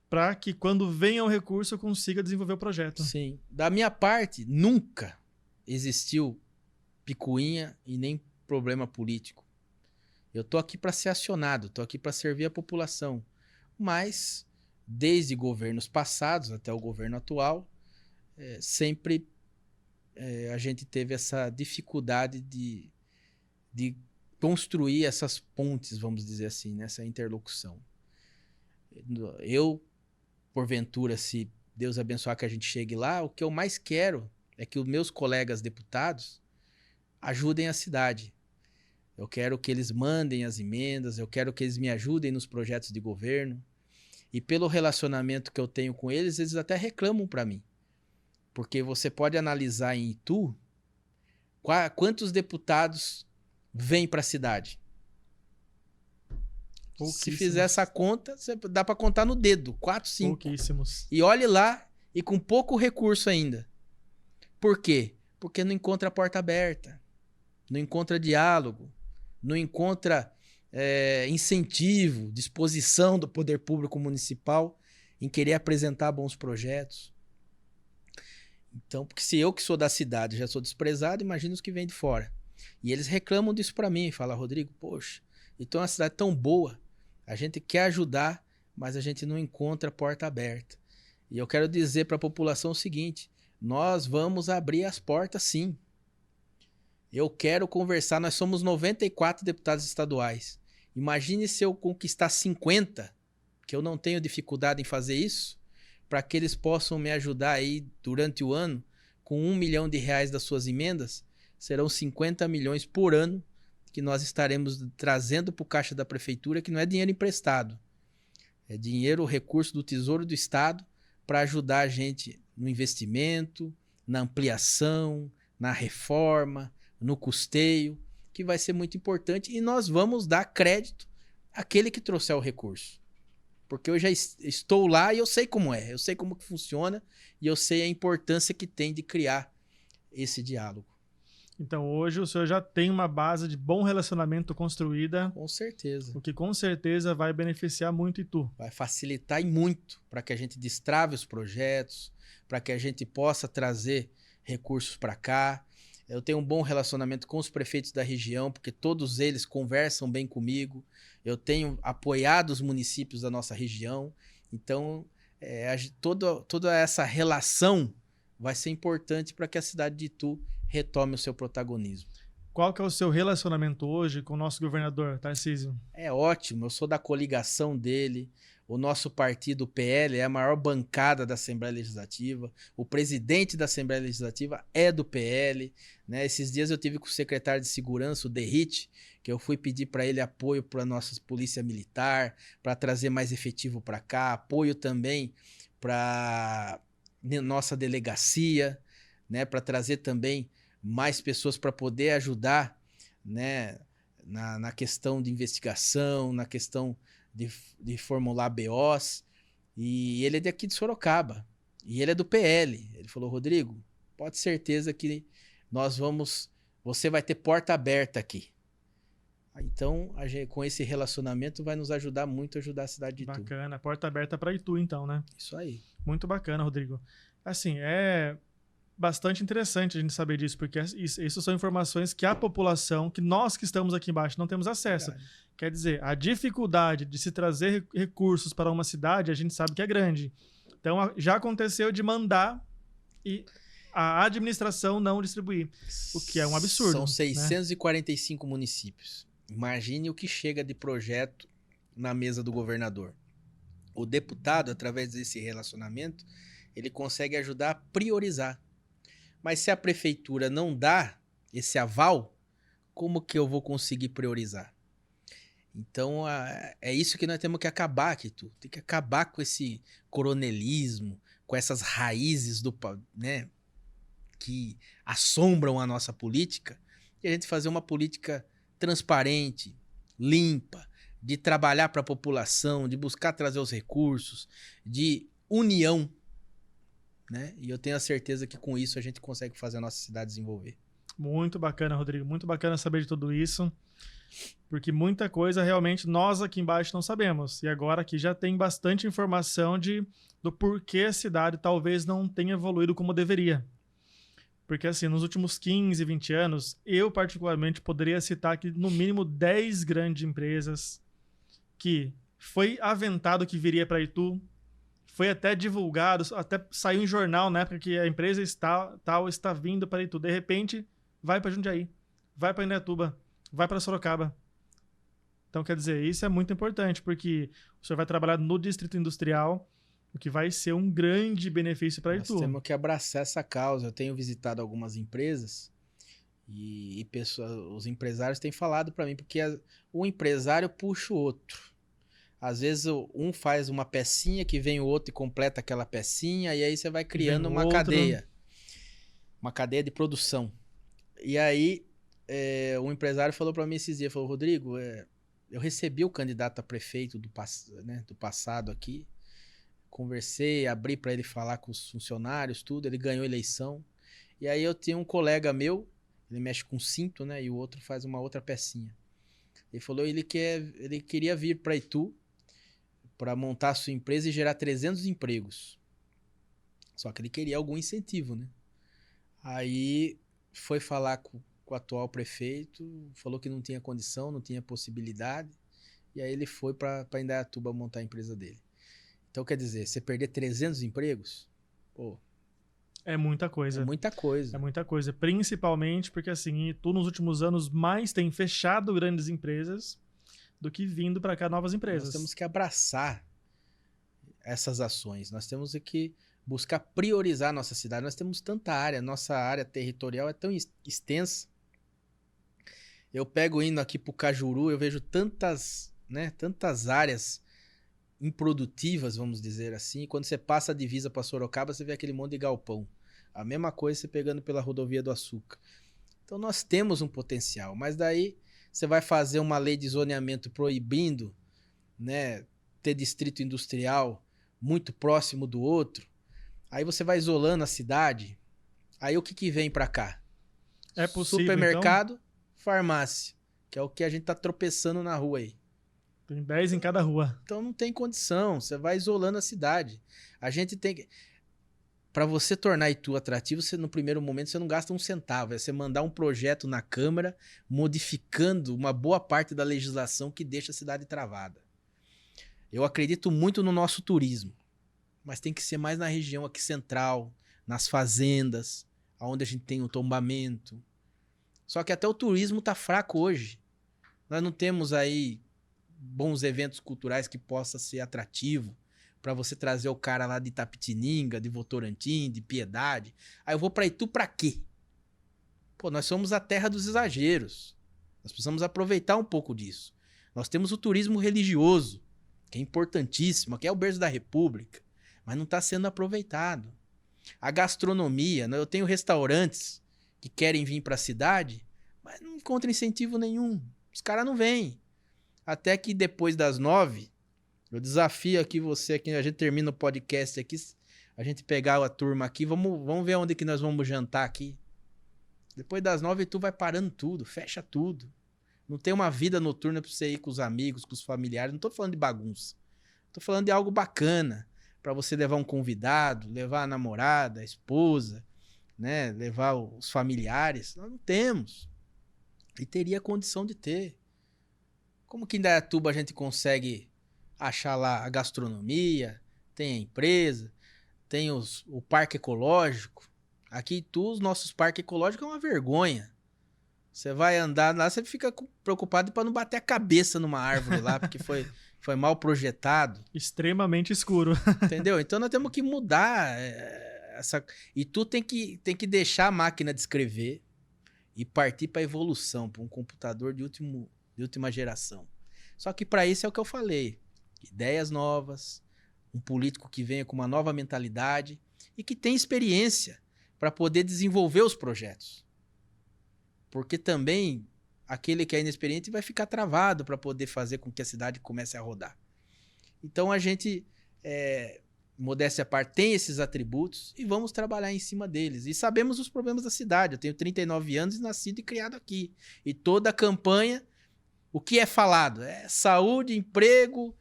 para que quando venha o recurso eu consiga desenvolver o projeto. Sim. Da minha parte, nunca existiu picuinha e nem problema político. Eu tô aqui para ser acionado, tô aqui para servir a população. Mas, desde governos passados até o governo atual, sempre a gente teve essa dificuldade de construir essas pontes, vamos dizer assim, nessa interlocução. Eu, porventura, se Deus abençoar que a gente chegue lá, o que eu mais quero é que os meus colegas deputados ajudem a cidade. Eu quero que eles mandem as emendas, eu quero que eles me ajudem nos projetos de governo. E pelo relacionamento que eu tenho com eles, eles até reclamam para mim. Porque você pode analisar em Itu quantos deputados vêm para a cidade. Se fizer essa conta, dá para contar no dedo, 4, 5. Pouquíssimos. E olhe lá, e com pouco recurso ainda. Por quê? Porque não encontra a porta aberta, não encontra diálogo, não encontra incentivo, disposição do poder público municipal em querer apresentar bons projetos. Então, porque se eu que sou da cidade já sou desprezado, imagina os que vêm de fora. E eles reclamam disso para mim, falam, Rodrigo, poxa, então é uma cidade tão boa, a gente quer ajudar, mas a gente não encontra a porta aberta. E eu quero dizer para a população o seguinte, nós vamos abrir as portas sim. Eu quero conversar, nós somos 94 deputados estaduais. Imagine se eu conquistar 50, que eu não tenho dificuldade em fazer isso, para que eles possam me ajudar aí durante o ano, com R$1 milhão das suas emendas, serão 50 milhões por ano que nós estaremos trazendo para o caixa da prefeitura, que não é dinheiro emprestado. É dinheiro, recurso do Tesouro do Estado para ajudar a gente no investimento, na ampliação, na reforma, no custeio, que vai ser muito importante. E nós vamos dar crédito àquele que trouxer o recurso. Porque eu já estou lá e eu sei como é, eu sei como que funciona e eu sei a importância que tem de criar esse diálogo. Então hoje o senhor já tem uma base de bom relacionamento construída. Com certeza. O que com certeza vai beneficiar muito Itu. Vai facilitar e muito para que a gente destrave os projetos, para que a gente possa trazer recursos para cá. Eu tenho um bom relacionamento com os prefeitos da região, porque todos eles conversam bem comigo. Eu tenho apoiado os municípios da nossa região. Então, toda essa relação vai ser importante para que a cidade de Itu retome o seu protagonismo. Qual que é o seu relacionamento hoje com o nosso governador, Tarcísio? É ótimo, eu sou da coligação dele. O nosso partido, o PL, é a maior bancada da Assembleia Legislativa. O presidente da Assembleia Legislativa é do PL. Né? Esses dias eu tive com o secretário de Segurança, o Derrite, que eu fui pedir para ele apoio para a nossa Polícia Militar, para trazer mais efetivo para cá, apoio também para nossa delegacia, né? Para trazer também mais pessoas para poder ajudar, né? na questão de investigação, na questão de formular BOs. E ele é daqui de Sorocaba. E ele é do PL. Ele falou, Rodrigo, pode ter certeza que você vai ter porta aberta aqui. Então, com esse relacionamento, vai nos ajudar muito a ajudar a cidade de Itu. Bacana, porta aberta para Itu, então, né? Isso aí. Muito bacana, Rodrigo. Assim, é bastante interessante a gente saber disso, porque isso são informações que a população, que nós que estamos aqui embaixo, não temos acesso. Verdade. Quer dizer, a dificuldade de se trazer recursos para uma cidade, a gente sabe que é grande. Então, já aconteceu de mandar e a administração não distribuir, o que é um absurdo. São 645 né? Municípios. Imagine o que chega de projeto na mesa do governador. O deputado, através desse relacionamento, ele consegue ajudar a priorizar. Mas se a prefeitura não dá esse aval, como que eu vou conseguir priorizar? Então, é isso que nós temos que acabar aqui, tem que acabar com esse coronelismo, com essas raízes né, que assombram a nossa política, e a gente fazer uma política transparente, limpa, de trabalhar para a população, de buscar trazer os recursos, de união, né? E eu tenho a certeza que com isso a gente consegue fazer a nossa cidade desenvolver. Muito bacana, Rodrigo. Muito bacana saber de tudo isso, porque muita coisa realmente nós aqui embaixo não sabemos. E agora aqui já tem bastante informação do porquê a cidade talvez não tenha evoluído como deveria. Porque assim, nos últimos 15, 20 anos, eu particularmente poderia citar aqui no mínimo 10 grandes empresas que foi aventado que viria para Itu, foi até divulgado, até saiu em jornal na época que a empresa está vindo para Itu. De repente, vai para Jundiaí, vai para Indaiatuba, vai para Sorocaba. Então, quer dizer, isso é muito importante, porque o senhor vai trabalhar no distrito industrial, o que vai ser um grande benefício para Itu. Nós temos que abraçar essa causa. Eu tenho visitado algumas empresas e os empresários têm falado para mim, porque o empresário puxa o outro. Às vezes um faz uma pecinha que vem o outro e completa aquela pecinha, e aí você vai criando uma cadeia. Uma cadeia de produção. E aí o empresário falou para mim esses dias, falou, Rodrigo, eu recebi o candidato a prefeito do passado aqui, conversei, abri para ele falar com os funcionários, tudo, ele ganhou a eleição. E aí eu tinha um colega meu, ele mexe com cinto, né, e o outro faz uma outra pecinha. Ele falou, ele queria vir para Itu, para montar a sua empresa e gerar 300 empregos. Só que ele queria algum incentivo, né? Aí foi falar com o atual prefeito, falou que não tinha condição, não tinha possibilidade, e aí ele foi para Indaiatuba montar a empresa dele. Então, quer dizer, você perder 300 empregos, pô... É muita coisa. É muita coisa. É muita coisa, principalmente porque, assim, Itu nos últimos anos mais tem fechado grandes empresas do que vindo para cá novas empresas. Nós temos que abraçar essas ações. Nós temos que buscar priorizar a nossa cidade. Nós temos tanta área, nossa área territorial é tão extensa. Eu pego indo aqui para o Cajuru, eu vejo tantas áreas improdutivas, vamos dizer assim. Quando você passa a divisa para Sorocaba, você vê aquele monte de galpão. A mesma coisa você pegando pela rodovia do Açúcar. Então nós temos um potencial, mas daí você vai fazer uma lei de zoneamento proibindo, né, ter distrito industrial muito próximo do outro. Aí você vai isolando a cidade. Aí o que vem para cá? É possível, supermercado, então? Farmácia, que é o que a gente tá tropeçando na rua aí. Tem 10 em cada rua. Então não tem condição, você vai isolando a cidade. A gente tem que... para você tornar Itu atrativo, você, no primeiro momento você não gasta um centavo. É você mandar um projeto na Câmara modificando uma boa parte da legislação que deixa a cidade travada. Eu acredito muito no nosso turismo, mas tem que ser mais na região aqui central, nas fazendas, onde a gente tem o tombamento. Só que até o turismo tá fraco hoje. Nós não temos aí bons eventos culturais que possa ser atrativo para você trazer o cara lá de Itapetininga, de Votorantim, de Piedade. Aí eu vou para Itu para quê? Pô, nós somos a terra dos exageros. Nós precisamos aproveitar um pouco disso. Nós temos o turismo religioso, que é importantíssimo, que é o berço da República, mas não está sendo aproveitado. A gastronomia, eu tenho restaurantes que querem vir para a cidade, mas não encontram incentivo nenhum. Os caras não vêm. Até que depois das 9, eu desafio aqui você, aqui, a gente termina o podcast aqui, a gente pegar a turma aqui, vamos ver onde que nós vamos jantar aqui. Depois das 9 tu vai parando tudo, fecha tudo. Não tem uma vida noturna para você ir com os amigos, com os familiares. Não tô falando de bagunça. Tô falando de algo bacana, para você levar um convidado, levar a namorada, a esposa, né? Levar os familiares. Nós não temos. E teria condição de ter. Como que em Indaiatuba a gente consegue achar lá a gastronomia, tem a empresa, tem o parque ecológico. Aqui em Itu, os nossos parques ecológicos é uma vergonha. Você vai andar lá, você fica preocupado para não bater a cabeça numa árvore lá, porque foi mal projetado. Extremamente escuro. Entendeu? Então nós temos que mudar essa... E tu tem que deixar a máquina de escrever e partir para a evolução, para um computador de última geração. Só que para isso é o que eu falei. Ideias novas, um político que venha com uma nova mentalidade e que tenha experiência para poder desenvolver os projetos. Porque também aquele que é inexperiente vai ficar travado para poder fazer com que a cidade comece a rodar. Então a gente, modéstia à parte, tem esses atributos e vamos trabalhar em cima deles. E sabemos os problemas da cidade. Eu tenho 39 anos e nascido e criado aqui. E toda a campanha, o que é falado? É saúde, emprego,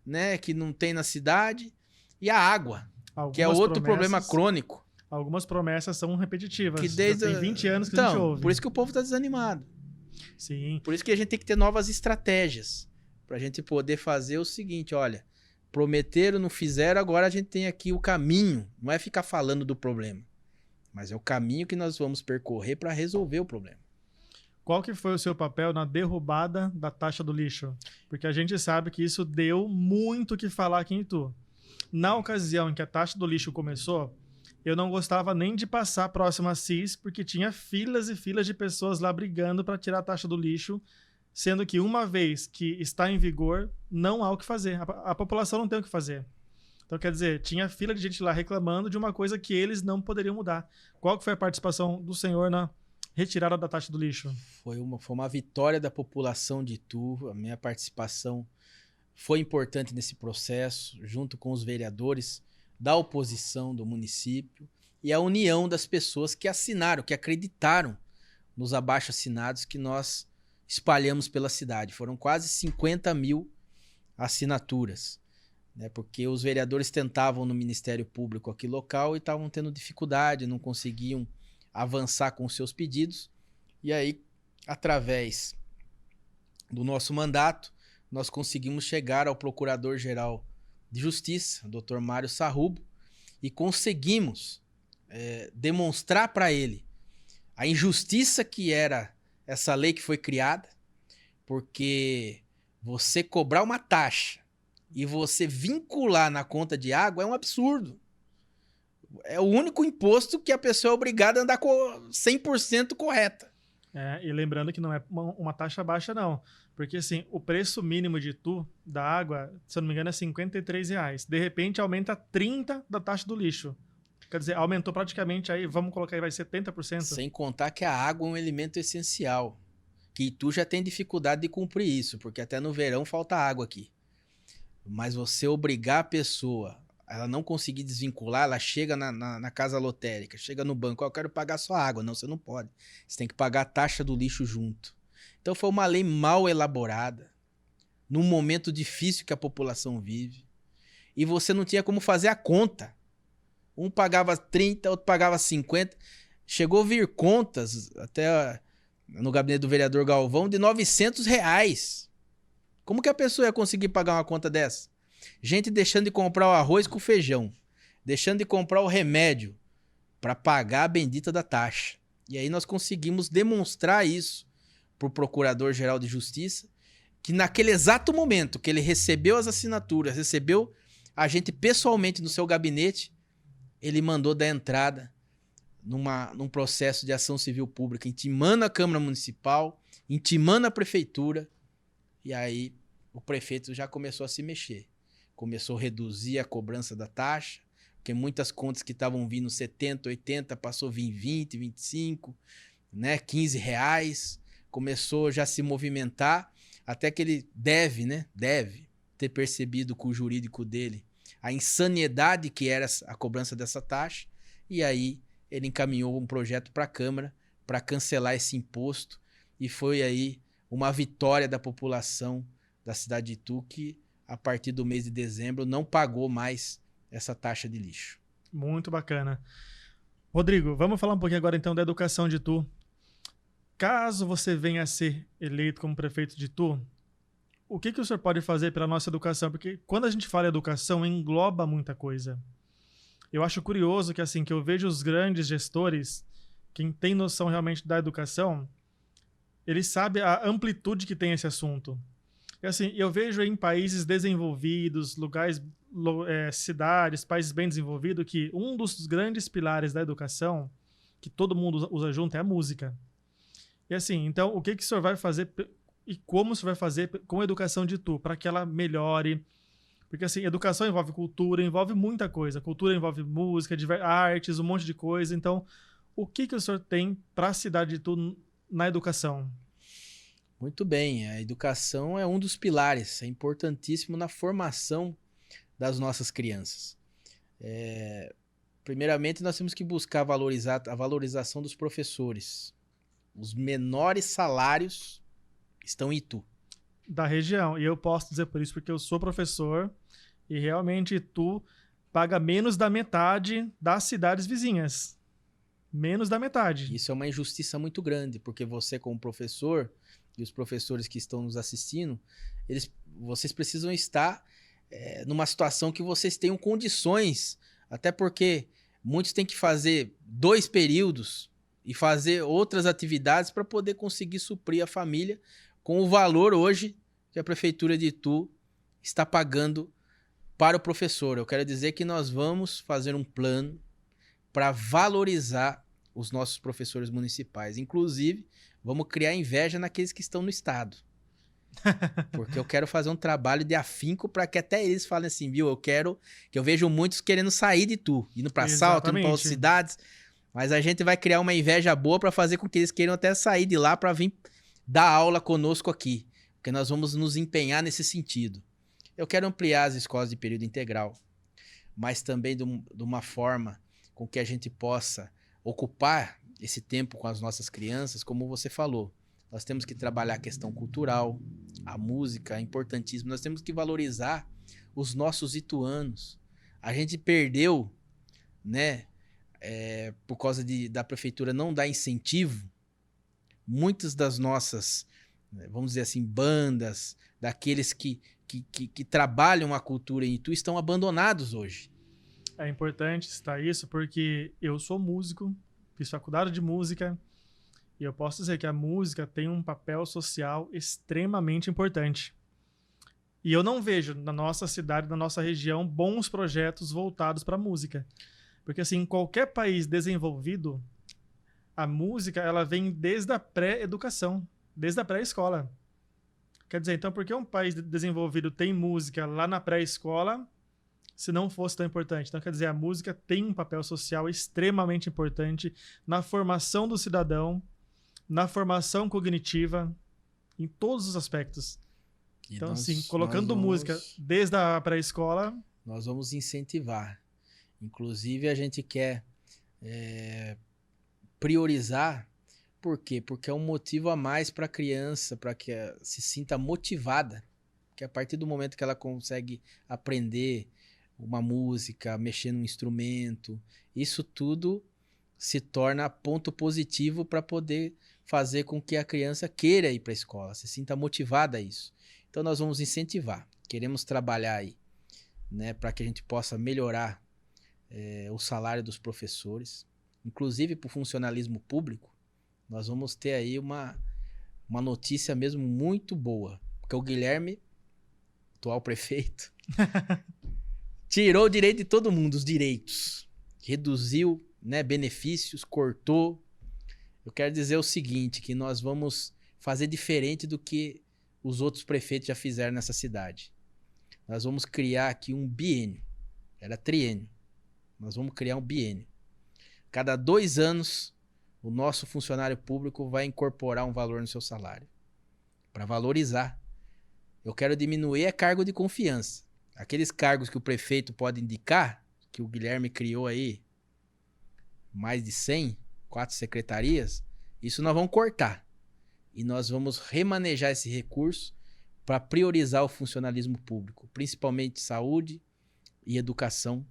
né, que não tem na cidade, e a água, que é outro problema crônico. Algumas promessas são repetitivas. Que desde... tem 20 anos que a gente ouve. Por isso que o povo está desanimado. Sim. Por isso que a gente tem que ter novas estratégias para a gente poder fazer o seguinte, olha, prometeram, não fizeram, agora a gente tem aqui o caminho. Não é ficar falando do problema, mas é o caminho que nós vamos percorrer para resolver o problema. Qual que foi o seu papel na derrubada da taxa do lixo? Porque a gente sabe que isso deu muito o que falar aqui em Itu. Na ocasião em que a taxa do lixo começou, eu não gostava nem de passar próximo a CIS, porque tinha filas e filas de pessoas lá brigando para tirar a taxa do lixo, sendo que uma vez que está em vigor, não há o que fazer. A população não tem o que fazer. Então, quer dizer, tinha fila de gente lá reclamando de uma coisa que eles não poderiam mudar. Qual que foi a participação do senhor na retirada da taxa do lixo? Foi uma vitória da população de Itu. A minha participação foi importante nesse processo, junto com os vereadores da oposição do município e a união das pessoas que assinaram, que acreditaram nos abaixo-assinados que nós espalhamos pela cidade. Foram quase 50 mil assinaturas, né? Porque os vereadores tentavam no Ministério Público aqui local e estavam tendo dificuldade, não conseguiam avançar com os seus pedidos. E aí, através do nosso mandato, nós conseguimos chegar ao Procurador-Geral de Justiça, Dr. Mário Sarrubo, e conseguimos demonstrar para ele a injustiça que era essa lei que foi criada, porque você cobrar uma taxa e você vincular na conta de água é um absurdo. É o único imposto que a pessoa é obrigada a andar 100% correta. E lembrando que não é uma taxa baixa, não. Porque, assim, o preço mínimo de Itu, da água, se eu não me engano, é R$53. De repente, aumenta 30% da taxa do lixo. Quer dizer, aumentou praticamente aí, vamos colocar aí, vai 70%. Sem contar que a água é um elemento essencial. Que Itu já tem dificuldade de cumprir isso, porque até no verão falta água aqui. Mas você obrigar a pessoa, ela não conseguir desvincular, ela chega na casa lotérica, chega no banco, eu quero pagar só água. Não, você não pode. Você tem que pagar a taxa do lixo junto. Então foi uma lei mal elaborada, num momento difícil que a população vive, e você não tinha como fazer a conta. Um pagava 30, outro pagava 50. Chegou a vir contas, até no gabinete do vereador Galvão, de R$ 900. Como que a pessoa ia conseguir pagar uma conta dessa? Gente deixando de comprar o arroz com feijão, deixando de comprar o remédio para pagar a bendita da taxa. E aí nós conseguimos demonstrar isso para o Procurador-Geral de Justiça, que naquele exato momento que ele recebeu as assinaturas, recebeu a gente pessoalmente no seu gabinete, ele mandou dar entrada num processo de ação civil pública, intimando a Câmara Municipal, intimando a Prefeitura, e aí o prefeito já começou a se mexer. Começou a reduzir a cobrança da taxa, porque muitas contas que estavam vindo 70, 80, passou a vir 20, 25, né, R$ 15. Começou já a se movimentar, até que ele deve ter percebido com o jurídico dele a insanidade que era a cobrança dessa taxa, e aí ele encaminhou um projeto para a Câmara para cancelar esse imposto, e foi aí uma vitória da população da cidade de Itu, que a partir do mês de dezembro não pagou mais essa taxa de lixo. Muito bacana. Rodrigo, vamos falar um pouquinho agora então da educação de Itu. Caso você venha a ser eleito como prefeito de Itu, o que o senhor pode fazer pela nossa educação? Porque quando a gente fala educação, engloba muita coisa. Eu acho curioso que assim, que eu vejo os grandes gestores, quem tem noção realmente da educação, eles sabem a amplitude que tem esse assunto. E assim, eu vejo em países desenvolvidos, lugares, cidades, países bem desenvolvidos, que um dos grandes pilares da educação, que todo mundo usa junto, é a música. E assim, então, o que o senhor vai fazer e como o senhor vai fazer com a educação de Itu, para que ela melhore? Porque assim, educação envolve cultura, envolve muita coisa. Cultura envolve música, artes, um monte de coisa. Então, o que o senhor tem para a cidade de Itu na educação? Muito bem, a educação é um dos pilares, é importantíssimo na formação das nossas crianças. Primeiramente, nós temos que buscar a valorização dos professores. Os menores salários estão em Itu. Da região, e eu posso dizer por isso porque eu sou professor e realmente Itu paga menos da metade das cidades vizinhas. Menos da metade. Isso é uma injustiça muito grande, porque você como professor e os professores que estão nos assistindo, vocês precisam estar numa situação que vocês tenham condições, até porque muitos têm que fazer 2 períodos e fazer outras atividades para poder conseguir suprir a família com o valor hoje que a Prefeitura de Itu está pagando para o professor. Eu quero dizer que nós vamos fazer um plano para valorizar os nossos professores municipais. Inclusive, vamos criar inveja naqueles que estão no estado. Porque eu quero fazer um trabalho de afinco para que até eles falem assim, viu? Eu vejo muitos querendo sair de Itu, indo para Salto, indo para outras cidades, mas a gente vai criar uma inveja boa para fazer com que eles queiram até sair de lá para vir dar aula conosco aqui, porque nós vamos nos empenhar nesse sentido. Eu quero ampliar as escolas de período integral, mas também de uma forma com que a gente possa ocupar esse tempo com as nossas crianças, como você falou. Nós temos que trabalhar a questão cultural, a música é importantíssimo. Nós temos que valorizar os nossos ituanos. A gente perdeu, né, por causa da prefeitura não dar incentivo, muitas das nossas, vamos dizer assim, bandas, daqueles que trabalham a cultura em Itu estão abandonados hoje. É importante citar isso porque eu sou músico, fiz faculdade de música, e eu posso dizer que a música tem um papel social extremamente importante. E eu não vejo na nossa cidade, na nossa região, bons projetos voltados para a música. Porque assim, em qualquer país desenvolvido, a música ela vem desde a pré-educação, desde a pré-escola. Quer dizer, então, por que um país desenvolvido tem música lá na pré-escola, se não fosse tão importante? Então, quer dizer, a música tem um papel social extremamente importante na formação do cidadão, na formação cognitiva, em todos os aspectos. Então, assim, colocando música desde a pré-escola... Nós vamos incentivar. Inclusive, a gente quer priorizar. Por quê? Porque é um motivo a mais para a criança, para que ela se sinta motivada. Porque a partir do momento que ela consegue aprender uma música, mexer num instrumento. Isso tudo se torna ponto positivo para poder fazer com que a criança queira ir para a escola, se sinta motivada a isso. Então nós vamos incentivar, queremos trabalhar aí, né, para que a gente possa melhorar o salário dos professores, inclusive para o funcionalismo público. Nós vamos ter aí uma notícia mesmo muito boa, porque o Guilherme, atual prefeito, tirou o direito de todo mundo, os direitos, reduziu, né, benefícios, cortou. Eu quero dizer o seguinte, que nós vamos fazer diferente do que os outros prefeitos já fizeram nessa cidade. Nós vamos criar aqui um biênio, era triênio, nós vamos criar um biênio. Cada 2 anos, o nosso funcionário público vai incorporar um valor no seu salário, para valorizar. Eu quero diminuir cargo de confiança. Aqueles cargos que o prefeito pode indicar, que o Guilherme criou aí, mais de 100, 4 secretarias, isso nós vamos cortar. E nós vamos remanejar esse recurso para priorizar o funcionalismo público, principalmente saúde e educação,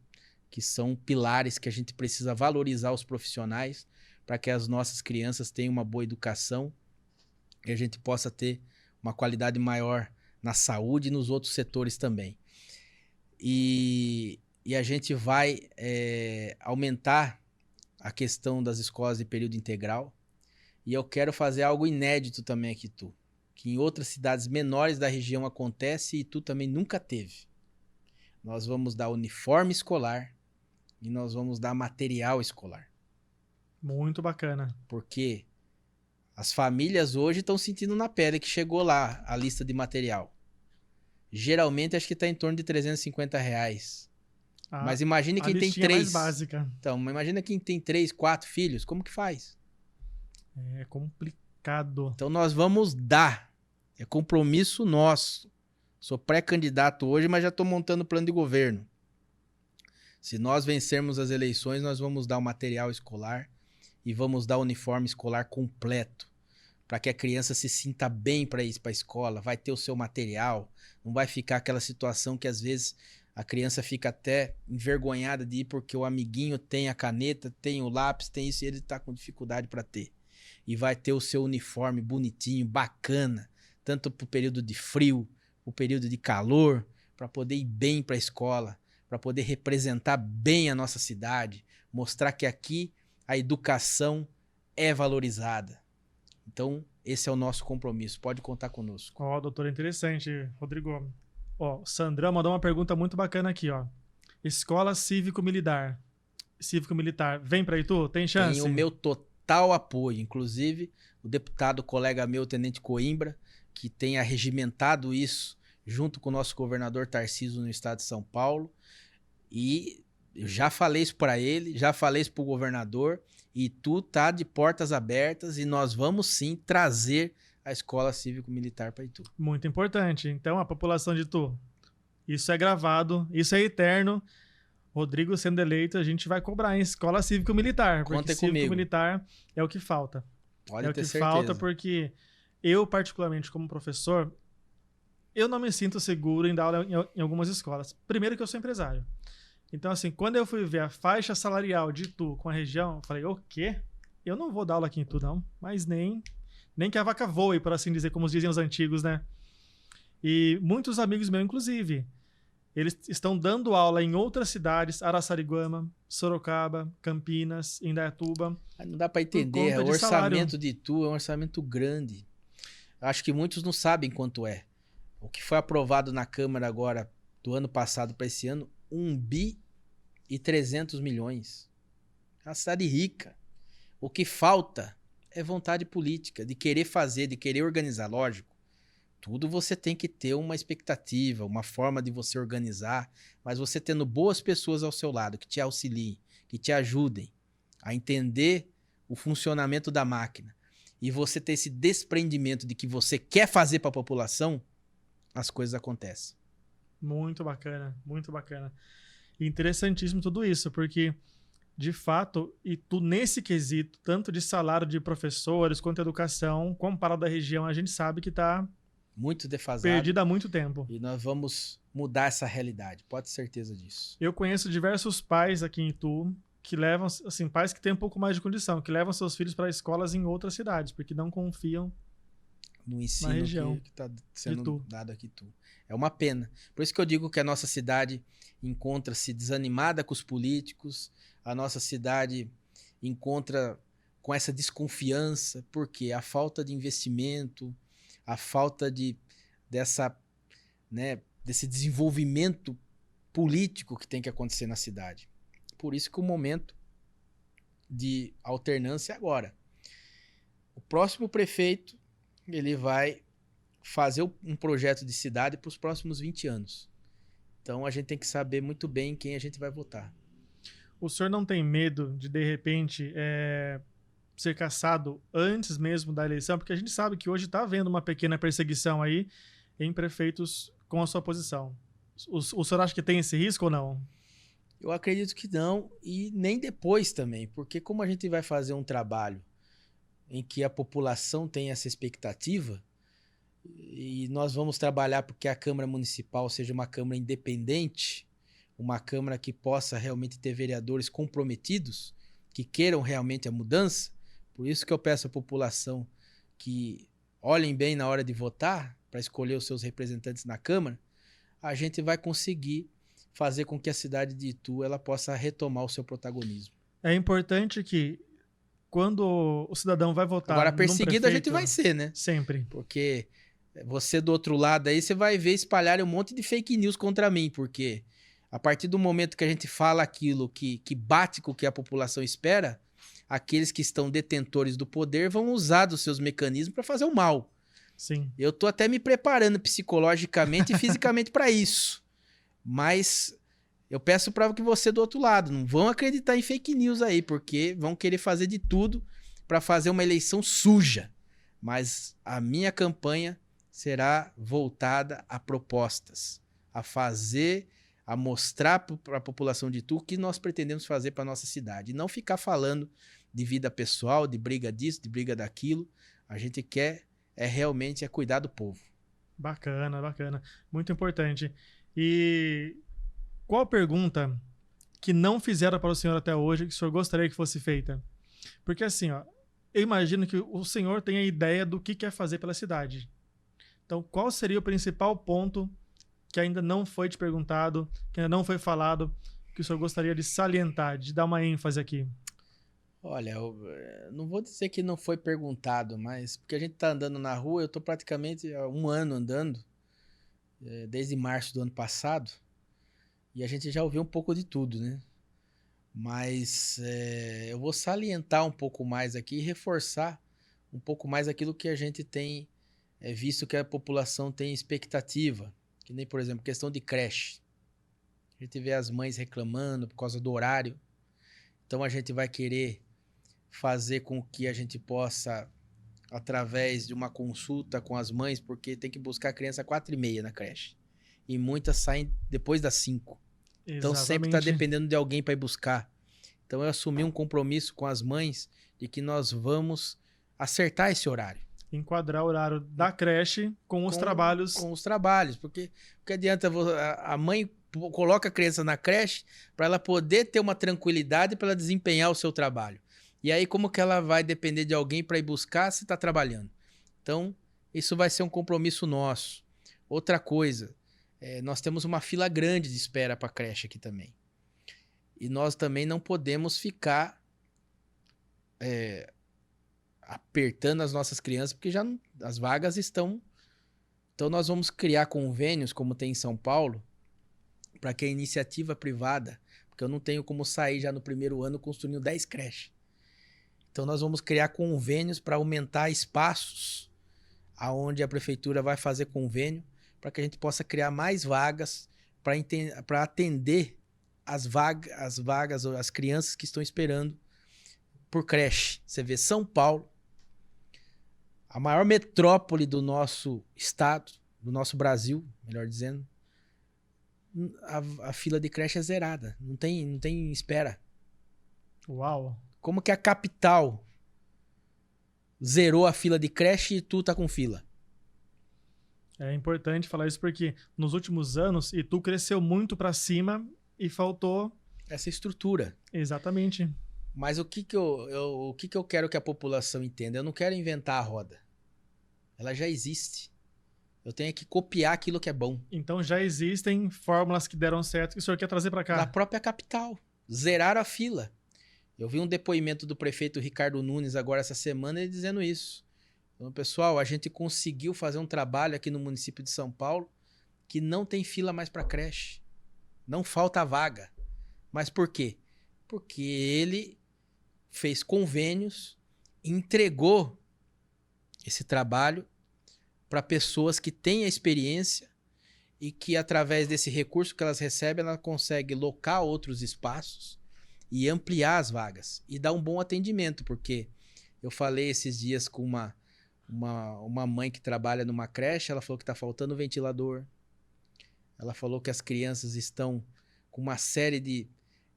que são pilares que a gente precisa valorizar os profissionais para que as nossas crianças tenham uma boa educação e a gente possa ter uma qualidade maior na saúde e nos outros setores também. E a gente vai aumentar a questão das escolas de período integral. E eu quero fazer algo inédito também aqui, Itu, que em outras cidades menores da região acontece e tu também nunca teve. Nós vamos dar uniforme escolar e nós vamos dar material escolar. Muito bacana. Porque as famílias hoje estão sentindo na pele que chegou lá a lista de material. Geralmente acho que está em torno de R$350. Mas imagine quem tem 3. Mais básica. Então, imagina quem tem 3, 4 filhos, como que faz? É complicado. Então nós vamos dar. É compromisso nosso. Sou pré-candidato hoje, mas já estou montando o plano de governo. Se nós vencermos as eleições, nós vamos dar o material escolar e vamos dar o uniforme escolar completo, para que a criança se sinta bem para ir para a escola, vai ter o seu material, não vai ficar aquela situação que às vezes a criança fica até envergonhada de ir porque o amiguinho tem a caneta, tem o lápis, tem isso e ele está com dificuldade para ter. E vai ter o seu uniforme bonitinho, bacana, tanto para o período de frio, para o período de calor, para poder ir bem para a escola, para poder representar bem a nossa cidade, mostrar que aqui a educação é valorizada. Então, esse é o nosso compromisso. Pode contar conosco. Ó, doutor, interessante, Rodrigo. Ó, Sandrão mandou uma pergunta muito bacana aqui, ó. Escola Cívico-Militar. Cívico-Militar, vem para Itu? Tem chance? Tem o meu total apoio. Inclusive, o deputado colega meu, Tenente Coimbra, que tem arregimentado isso junto com o nosso governador Tarcísio no estado de São Paulo. E eu já falei isso para ele, já falei isso para o governador. E tu tá de portas abertas e nós vamos sim trazer a escola cívico-militar para Itu. Muito importante. Então, a população de Itu, isso é gravado, isso é eterno. Rodrigo sendo eleito, a gente vai cobrar em escola cívico-militar. Conta porque cívico-militar é o que falta. Pode é ter o que certeza. falta porque eu, particularmente como professor, eu não me sinto seguro em dar aula em algumas escolas. Primeiro que eu sou empresário. Então, assim, quando eu fui ver a faixa salarial de Itu com a região, eu falei, o quê? Eu não vou dar aula aqui em Itu, não. Mas nem que a vaca voe, por assim dizer, como dizem os antigos, né? E muitos amigos meus, inclusive, eles estão dando aula em outras cidades, Araçariguama, Sorocaba, Campinas, Indaiatuba. Não dá para entender, o orçamento de Itu é um orçamento grande. Acho que muitos não sabem quanto é. O que foi aprovado na Câmara agora, do ano passado para esse ano, 1,3 bilhões. É uma cidade rica. O que falta é vontade política, de querer fazer, de querer organizar. Lógico, tudo você tem que ter uma expectativa, uma forma de você organizar, mas você tendo boas pessoas ao seu lado, que te auxiliem, que te ajudem a entender o funcionamento da máquina, e você ter esse desprendimento de que você quer fazer para a população, as coisas acontecem. Muito bacana, muito bacana. E interessantíssimo tudo isso, porque, de fato, e tu nesse quesito, tanto de salário de professores quanto educação, comparado à região, a gente sabe que está muito defasado. Perdido há muito tempo. E nós vamos mudar essa realidade. Pode ter certeza disso. Eu conheço diversos pais aqui em Itu que levam, assim, pais que têm um pouco mais de condição, que levam seus filhos para escolas em outras cidades, porque não confiam No ensino região que está sendo Itu. dado aqui em Itu. É uma pena. Por isso que eu digo que a nossa cidade encontra-se desanimada com os políticos, a nossa cidade encontra com essa desconfiança, porque a falta de investimento, a falta desse desenvolvimento político que tem que acontecer na cidade. Por isso que o momento de alternância é agora. O próximo prefeito, ele vai fazer um projeto de cidade para os próximos 20 anos. Então a gente tem que saber muito bem quem a gente vai votar. O senhor não tem medo de repente, ser cassado antes mesmo da eleição? Porque a gente sabe que hoje está havendo uma pequena perseguição aí em prefeitos com a sua posição. O senhor acha que tem esse risco ou não? Eu acredito que não, e nem depois também, porque como a gente vai fazer um trabalho em que a população tem essa expectativa, e nós vamos trabalhar porque a Câmara Municipal seja uma Câmara independente, uma Câmara que possa realmente ter vereadores comprometidos, que queiram realmente a mudança. Por isso que eu peço à população que olhem bem na hora de votar, para escolher os seus representantes na Câmara, a gente vai conseguir fazer com que a cidade de Itu ela possa retomar o seu protagonismo. É importante que quando o cidadão vai votar Agora, num perseguido a gente prefeito, vai ser, né? sempre. Porque você do outro lado aí, você vai ver espalhar um monte de fake news contra mim, porque a partir do momento que a gente fala aquilo que bate com o que a população espera, aqueles que estão detentores do poder vão usar dos seus mecanismos para fazer o mal. Sim. Eu tô até me preparando psicologicamente e fisicamente para isso. Mas eu peço para que você do outro lado não vão acreditar em fake news aí, porque vão querer fazer de tudo para fazer uma eleição suja. Mas a minha campanha será voltada a propostas, a fazer, a mostrar para a população de Itu o que nós pretendemos fazer para nossa cidade. E não ficar falando de vida pessoal, de briga disso, de briga daquilo. A gente quer realmente cuidar do povo. Bacana, bacana. Muito importante. E qual pergunta que não fizeram para o senhor até hoje que o senhor gostaria que fosse feita? Porque assim, ó, eu imagino que o senhor tem a ideia do que quer fazer pela cidade. Então, qual seria o principal ponto que ainda não foi te perguntado, que ainda não foi falado, que o senhor gostaria de salientar, de dar uma ênfase aqui? Olha, eu não vou dizer que não foi perguntado, mas porque a gente tá andando na rua, eu tô praticamente há um ano andando, desde março do ano passado, e a gente já ouviu um pouco de tudo, né? Mas eu vou salientar um pouco mais aqui e reforçar um pouco mais aquilo que a gente tem visto que a população tem expectativa, que nem, por exemplo, questão de creche. A gente vê as mães reclamando por causa do horário, então a gente vai querer fazer com que a gente possa, através de uma consulta com as mães, porque tem que buscar a criança às 4h30 na creche. E muitas saem depois das 5. Então sempre está dependendo de alguém para ir buscar. Então eu assumi um compromisso com as mães de que nós vamos acertar esse horário. Enquadrar o horário da creche com os trabalhos. Com os trabalhos, porque o que adianta a mãe coloca a criança na creche para ela poder ter uma tranquilidade para ela desempenhar o seu trabalho. E aí como que ela vai depender de alguém para ir buscar se está trabalhando? Então isso vai ser um compromisso nosso. Outra coisa, nós temos uma fila grande de espera para a creche aqui também. E nós também não podemos ficar apertando as nossas crianças, porque já as vagas estão... Então nós vamos criar convênios, como tem em São Paulo, para que a iniciativa privada, porque eu não tenho como sair já no primeiro ano construindo 10 creches. Então nós vamos criar convênios para aumentar espaços aonde a prefeitura vai fazer convênio para que a gente possa criar mais vagas para atender as vagas, as crianças que estão esperando por creche. Você vê São Paulo, a maior metrópole do nosso estado, do nosso Brasil, melhor dizendo, a fila de creche é zerada, não tem espera. Uau! Como que a capital zerou a fila de creche e tu tá com fila? É importante falar isso porque nos últimos anos Itu cresceu muito para cima e faltou essa estrutura. exatamente. Mas o que eu quero que a população entenda? Eu não quero inventar a roda. Ela já existe. Eu tenho que copiar aquilo que é bom. Então já existem fórmulas que deram certo que o senhor quer trazer para cá. Na própria capital. Zeraram a fila. Eu vi um depoimento do prefeito Ricardo Nunes agora essa semana, ele dizendo isso. Então, pessoal, a gente conseguiu fazer um trabalho aqui no município de São Paulo que não tem fila mais para creche. Não falta vaga. Mas por quê? Porque ele fez convênios, entregou esse trabalho para pessoas que têm a experiência e que, através desse recurso que elas recebem, ela consegue locar outros espaços e ampliar as vagas e dar um bom atendimento, porque eu falei esses dias com uma mãe que trabalha numa creche, ela falou que está faltando ventilador, ela falou que as crianças estão com uma série de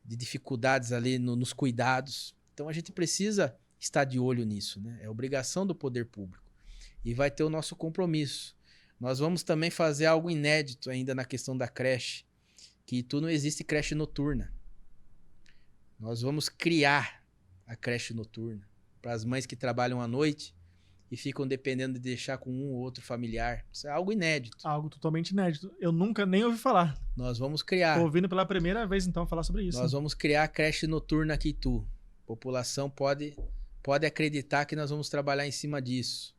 dificuldades ali nos cuidados. Então a gente precisa estar de olho nisso, né? É obrigação do poder público. E vai ter o nosso compromisso. Nós vamos também fazer algo inédito ainda na questão da creche, que Itu não existe creche noturna. Nós vamos criar a creche noturna para as mães que trabalham à noite e ficam dependendo de deixar com um ou outro familiar. Isso é algo inédito. Algo totalmente inédito. Eu nunca nem ouvi falar. Nós vamos criar. Tô ouvindo pela primeira vez, então, falar sobre isso. Nós vamos criar a creche noturna aqui em Itu. A população pode acreditar que nós vamos trabalhar em cima disso.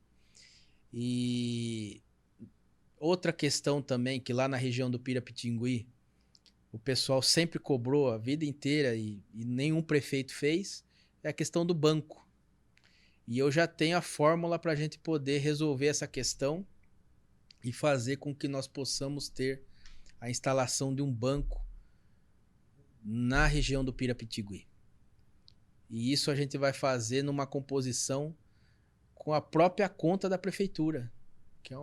E outra questão também, que lá na região do Pirapitingui, o pessoal sempre cobrou a vida inteira e nenhum prefeito fez, é a questão do banco. E eu já tenho a fórmula para a gente poder resolver essa questão e fazer com que nós possamos ter a instalação de um banco na região do Pirapitingui. E isso a gente vai fazer numa composição com a própria conta da prefeitura, que é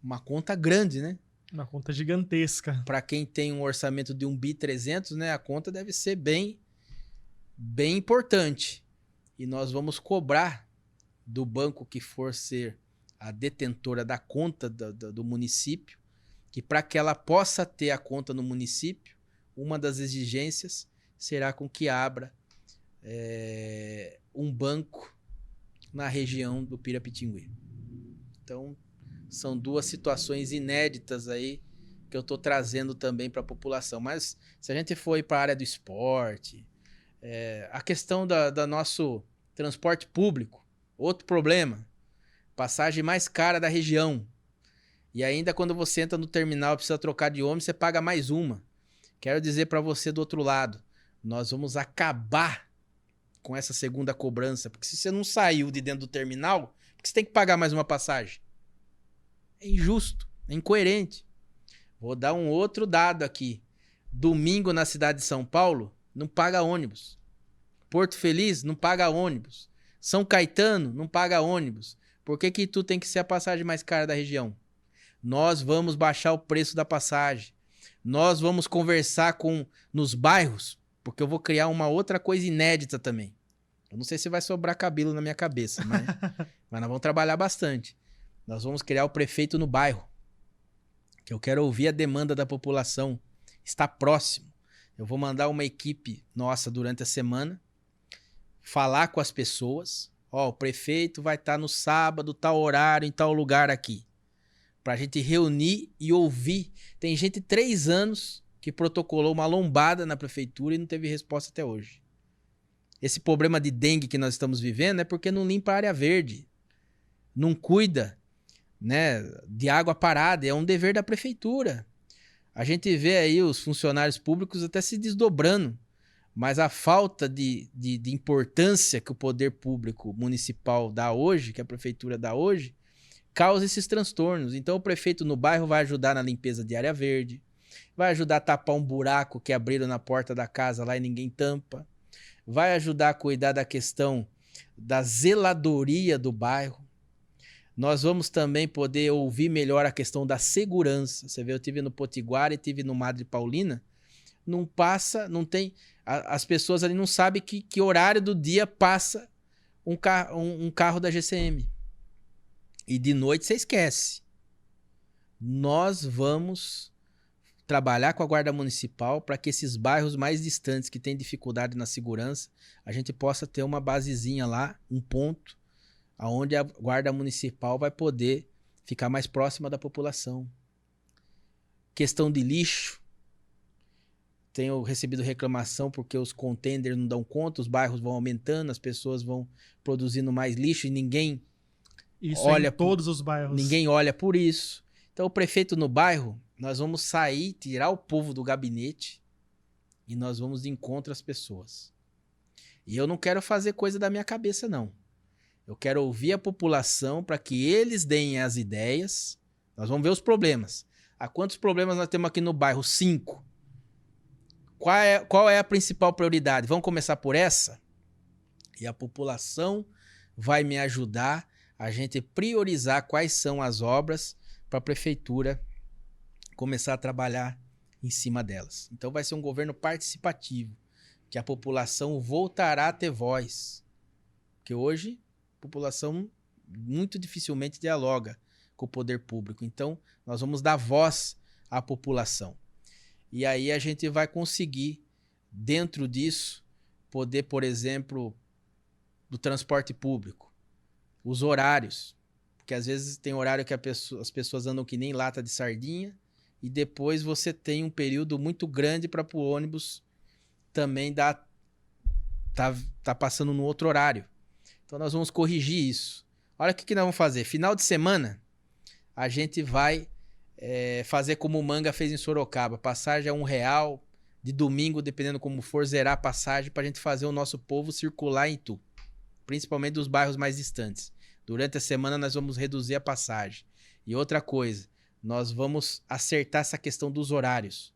uma conta grande, né? Uma conta gigantesca. Para quem tem um orçamento de 1.300 bi, né, a conta deve ser bem importante. E nós vamos cobrar do banco que for ser a detentora da conta do município, que para que ela possa ter a conta no município, uma das exigências será com que abra um banco na região do Pirapitingui. Então, são duas situações inéditas aí que eu estou trazendo também para a população. Mas se a gente for para a área do esporte, a questão do nosso transporte público, outro problema, passagem mais cara da região. E ainda quando você entra no terminal e precisa trocar de ônibus, você paga mais uma. Quero dizer para você do outro lado, nós vamos acabar com essa segunda cobrança, porque se você não saiu de dentro do terminal, por que você tem que pagar mais uma passagem? É injusto, é incoerente. Vou dar um outro dado aqui. Domingo na cidade de São Paulo, não paga ônibus. Porto Feliz, não paga ônibus. São Caetano, não paga ônibus. Por que que Itu tem que ser a passagem mais cara da região? Nós vamos baixar o preço da passagem. Nós vamos conversar nos bairros, porque eu vou criar uma outra coisa inédita também. Eu não sei se vai sobrar cabelo na minha cabeça, mas nós vamos trabalhar bastante. Nós vamos criar o prefeito no bairro, que eu quero ouvir a demanda da população. Está próximo. Eu vou mandar uma equipe nossa durante a semana, falar com as pessoas. O prefeito vai estar no sábado, tal horário, em tal lugar aqui. Para a gente reunir e ouvir. Tem gente 3 anos que protocolou uma lombada na prefeitura e não teve resposta até hoje. Esse problema de dengue que nós estamos vivendo é porque não limpa a área verde. Não cuida, né, de água parada. É um dever da prefeitura. A gente vê aí os funcionários públicos até se desdobrando. Mas a falta de importância que o poder público municipal dá hoje, que a prefeitura dá hoje, causa esses transtornos. Então o prefeito no bairro vai ajudar na limpeza de área verde, vai ajudar a tapar um buraco que abriram na porta da casa lá e ninguém tampa, vai ajudar a cuidar da questão da zeladoria do bairro. Nós vamos também poder ouvir melhor a questão da segurança. Você vê, eu estive no Potiguara e estive no Madre Paulina, não passa, não tem... As pessoas ali não sabem que horário do dia passa um carro da GCM. E de noite você esquece. nós vamos trabalhar com a Guarda Municipal para que esses bairros mais distantes que têm dificuldade na segurança, a gente possa ter uma basezinha lá, um ponto, onde a Guarda Municipal vai poder ficar mais próxima da população. Questão de lixo. Tenho recebido reclamação porque os contêineres não dão conta, os bairros vão aumentando, as pessoas vão produzindo mais lixo e ninguém olha em todos os bairros. Ninguém olha por isso. Então o prefeito no bairro, nós vamos sair, tirar o povo do gabinete e nós vamos de encontro às pessoas. E eu não quero fazer coisa da minha cabeça, não. Eu quero ouvir a população para que eles deem as ideias. Nós vamos ver os problemas. Há quantos problemas nós temos aqui no bairro? 5. Qual é a principal prioridade? Vamos começar por essa? E a população vai me ajudar a gente priorizar quais são as obras para a prefeitura começar a trabalhar em cima delas. Então vai ser um governo participativo, que a população voltará a ter voz. Porque hoje a população muito dificilmente dialoga com o poder público. Então nós vamos dar voz à população. E aí a gente vai conseguir, dentro disso, poder, por exemplo, do transporte público, os horários. Porque às vezes tem horário que as pessoas andam que nem lata de sardinha e depois você tem um período muito grande para o ônibus também tá passando no outro horário. Então nós vamos corrigir isso. Olha o que nós vamos fazer. Final de semana, a gente vai fazer como o Manga fez em Sorocaba. Passagem a R$1. De domingo, dependendo como for, zerar a passagem para a gente fazer o nosso povo circular em Itu. Principalmente dos bairros mais distantes. Durante a semana nós vamos reduzir a passagem. E outra coisa, nós vamos acertar essa questão dos horários.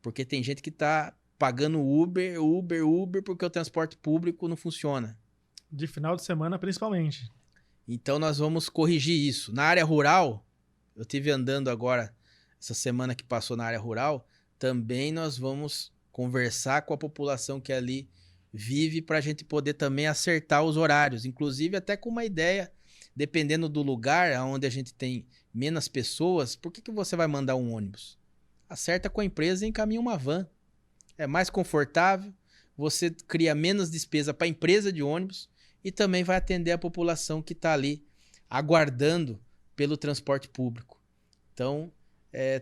Porque tem gente que está pagando Uber porque o transporte público não funciona. De final de semana, principalmente. Então nós vamos corrigir isso. Na área rural, eu estive andando agora, essa semana que passou na área rural, também nós vamos conversar com a população que ali vive para a gente poder também acertar os horários. Inclusive até com uma ideia, dependendo do lugar onde a gente tem menos pessoas, por que você vai mandar um ônibus? Acerta com a empresa e encaminha uma van. É mais confortável, você cria menos despesa para a empresa de ônibus e também vai atender a população que está ali aguardando pelo transporte público. Então,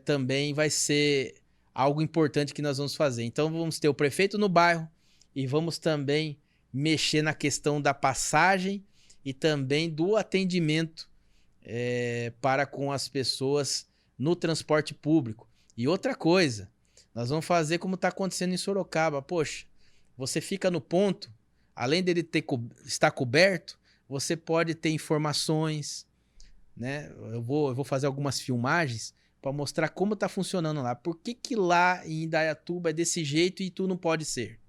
também vai ser algo importante que nós vamos fazer. Então, vamos ter o prefeito no bairro e vamos também mexer na questão da passagem e também do atendimento para com as pessoas no transporte público. E outra coisa, nós vamos fazer como está acontecendo em Sorocaba. Poxa, você fica no ponto, além dele estar coberto, você pode ter informações, né? Eu vou fazer algumas filmagens para mostrar como está funcionando lá. Por que lá em Indaiatuba é desse jeito e tu não pode ser?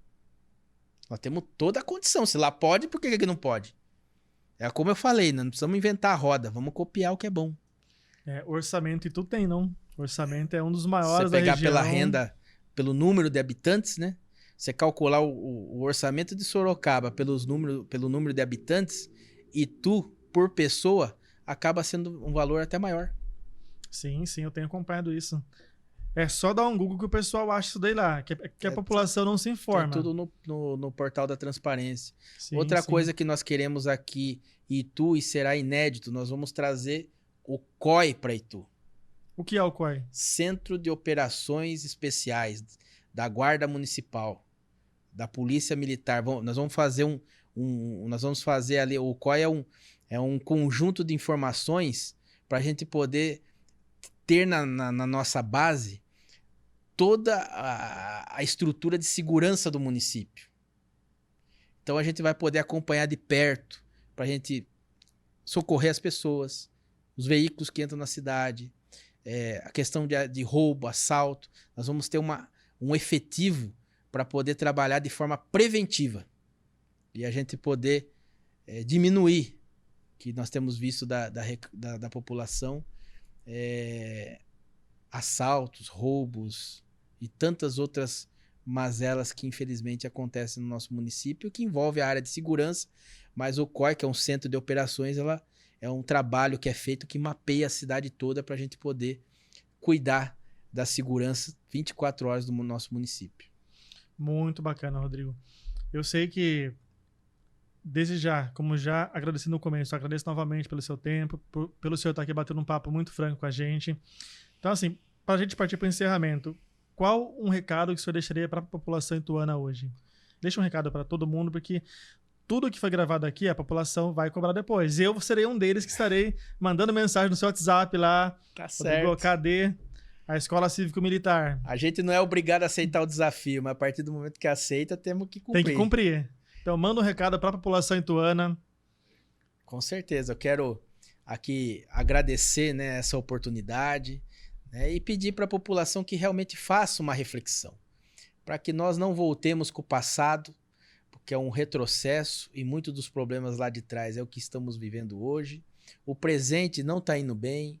Nós temos toda a condição. Se lá pode, por que aqui não pode? É como eu falei, não precisamos inventar a roda. Vamos copiar o que é bom. Orçamento e tu tem, não? Orçamento é um dos maiores da região. Você pegar pela renda, pelo número de habitantes, né? Você calcular o orçamento de Sorocaba pelo número de habitantes e tu, por pessoa, acaba sendo um valor até maior. Sim, eu tenho acompanhado isso. É só dar um Google que o pessoal acha isso daí lá, que a população não se informa. Tem tudo no portal da transparência. Outra coisa que nós queremos aqui em Itu, e será inédito, nós vamos trazer o COI para Itu. O que é o COI? Centro de Operações Especiais da Guarda Municipal, da Polícia Militar. Nós vamos fazer nós vamos fazer ali, o COI é um conjunto de informações para a gente poder ter na nossa base toda a estrutura de segurança do município. Então a gente vai poder acompanhar de perto para a gente socorrer as pessoas, os veículos que entram na cidade, a questão de roubo, assalto. Nós vamos ter um efetivo para poder trabalhar de forma preventiva e a gente poder diminuir, que nós temos visto da população, assaltos, roubos e tantas outras mazelas que infelizmente acontecem no nosso município, que envolve a área de segurança, mas o COI, que é um centro de operações, é um trabalho que é feito que mapeia a cidade toda para a gente poder cuidar da segurança 24 horas do nosso município. Muito bacana, Rodrigo. Eu sei que, desde já, como já agradeci no começo, agradeço novamente pelo seu tempo, pelo senhor estar aqui batendo um papo muito franco com a gente. Então, assim, para a gente partir para o encerramento, qual um recado que o senhor deixaria para a população ituana hoje? Deixa um recado para todo mundo, porque tudo que foi gravado aqui, a população vai cobrar depois. Eu serei um deles que estarei mandando mensagem no seu WhatsApp lá. Tá certo. Cadê a Escola Cívico-Militar? A gente não é obrigado a aceitar o desafio, mas a partir do momento que aceita, temos que cumprir. Tem que cumprir. Então, manda um recado para a população ituana. Com certeza. Eu quero aqui agradecer, né, essa oportunidade, né, e pedir para a população que realmente faça uma reflexão, para que nós não voltemos com o passado, porque é um retrocesso e muitos dos problemas lá de trás é o que estamos vivendo hoje. O presente não está indo bem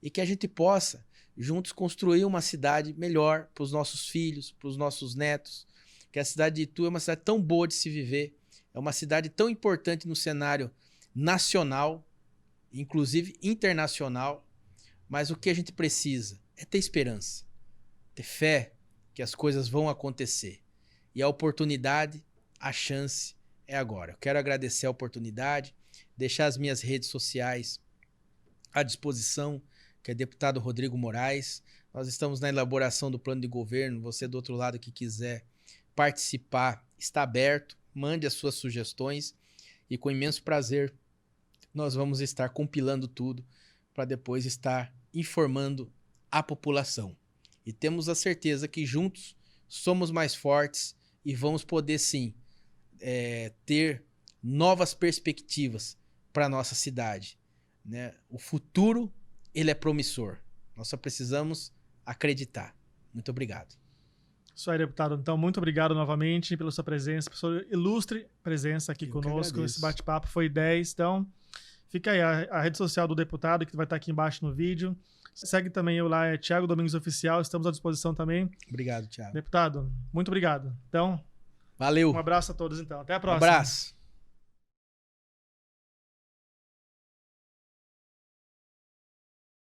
e que a gente possa juntos construir uma cidade melhor para os nossos filhos, para os nossos netos, que a cidade de Itu é uma cidade tão boa de se viver, é uma cidade tão importante no cenário nacional, inclusive internacional, mas o que a gente precisa é ter esperança, ter fé que as coisas vão acontecer. E a oportunidade, a chance é agora. Eu quero agradecer a oportunidade, deixar as minhas redes sociais à disposição, que é deputado Rodrigo Moraes. Nós estamos na elaboração do plano de governo. Você do outro lado que quiser participar, está aberto. Mande as suas sugestões e com imenso prazer nós vamos estar compilando tudo para depois estar informando a população. E temos a certeza que juntos somos mais fortes e vamos poder sim ter novas perspectivas para a nossa cidade, né? O futuro, ele é promissor. Nós só precisamos acreditar. Muito obrigado. Isso aí, deputado. Então, muito obrigado novamente pela sua presença, pela sua ilustre presença aqui conosco. Esse bate-papo foi 10. Então, fica aí a rede social do deputado, que vai estar aqui embaixo no vídeo. Segue também eu lá, é Thiago Domingos Oficial. Estamos à disposição também. Obrigado, Thiago. Deputado, muito obrigado. Então, valeu. Um abraço a todos, então. Até a próxima. Um abraço.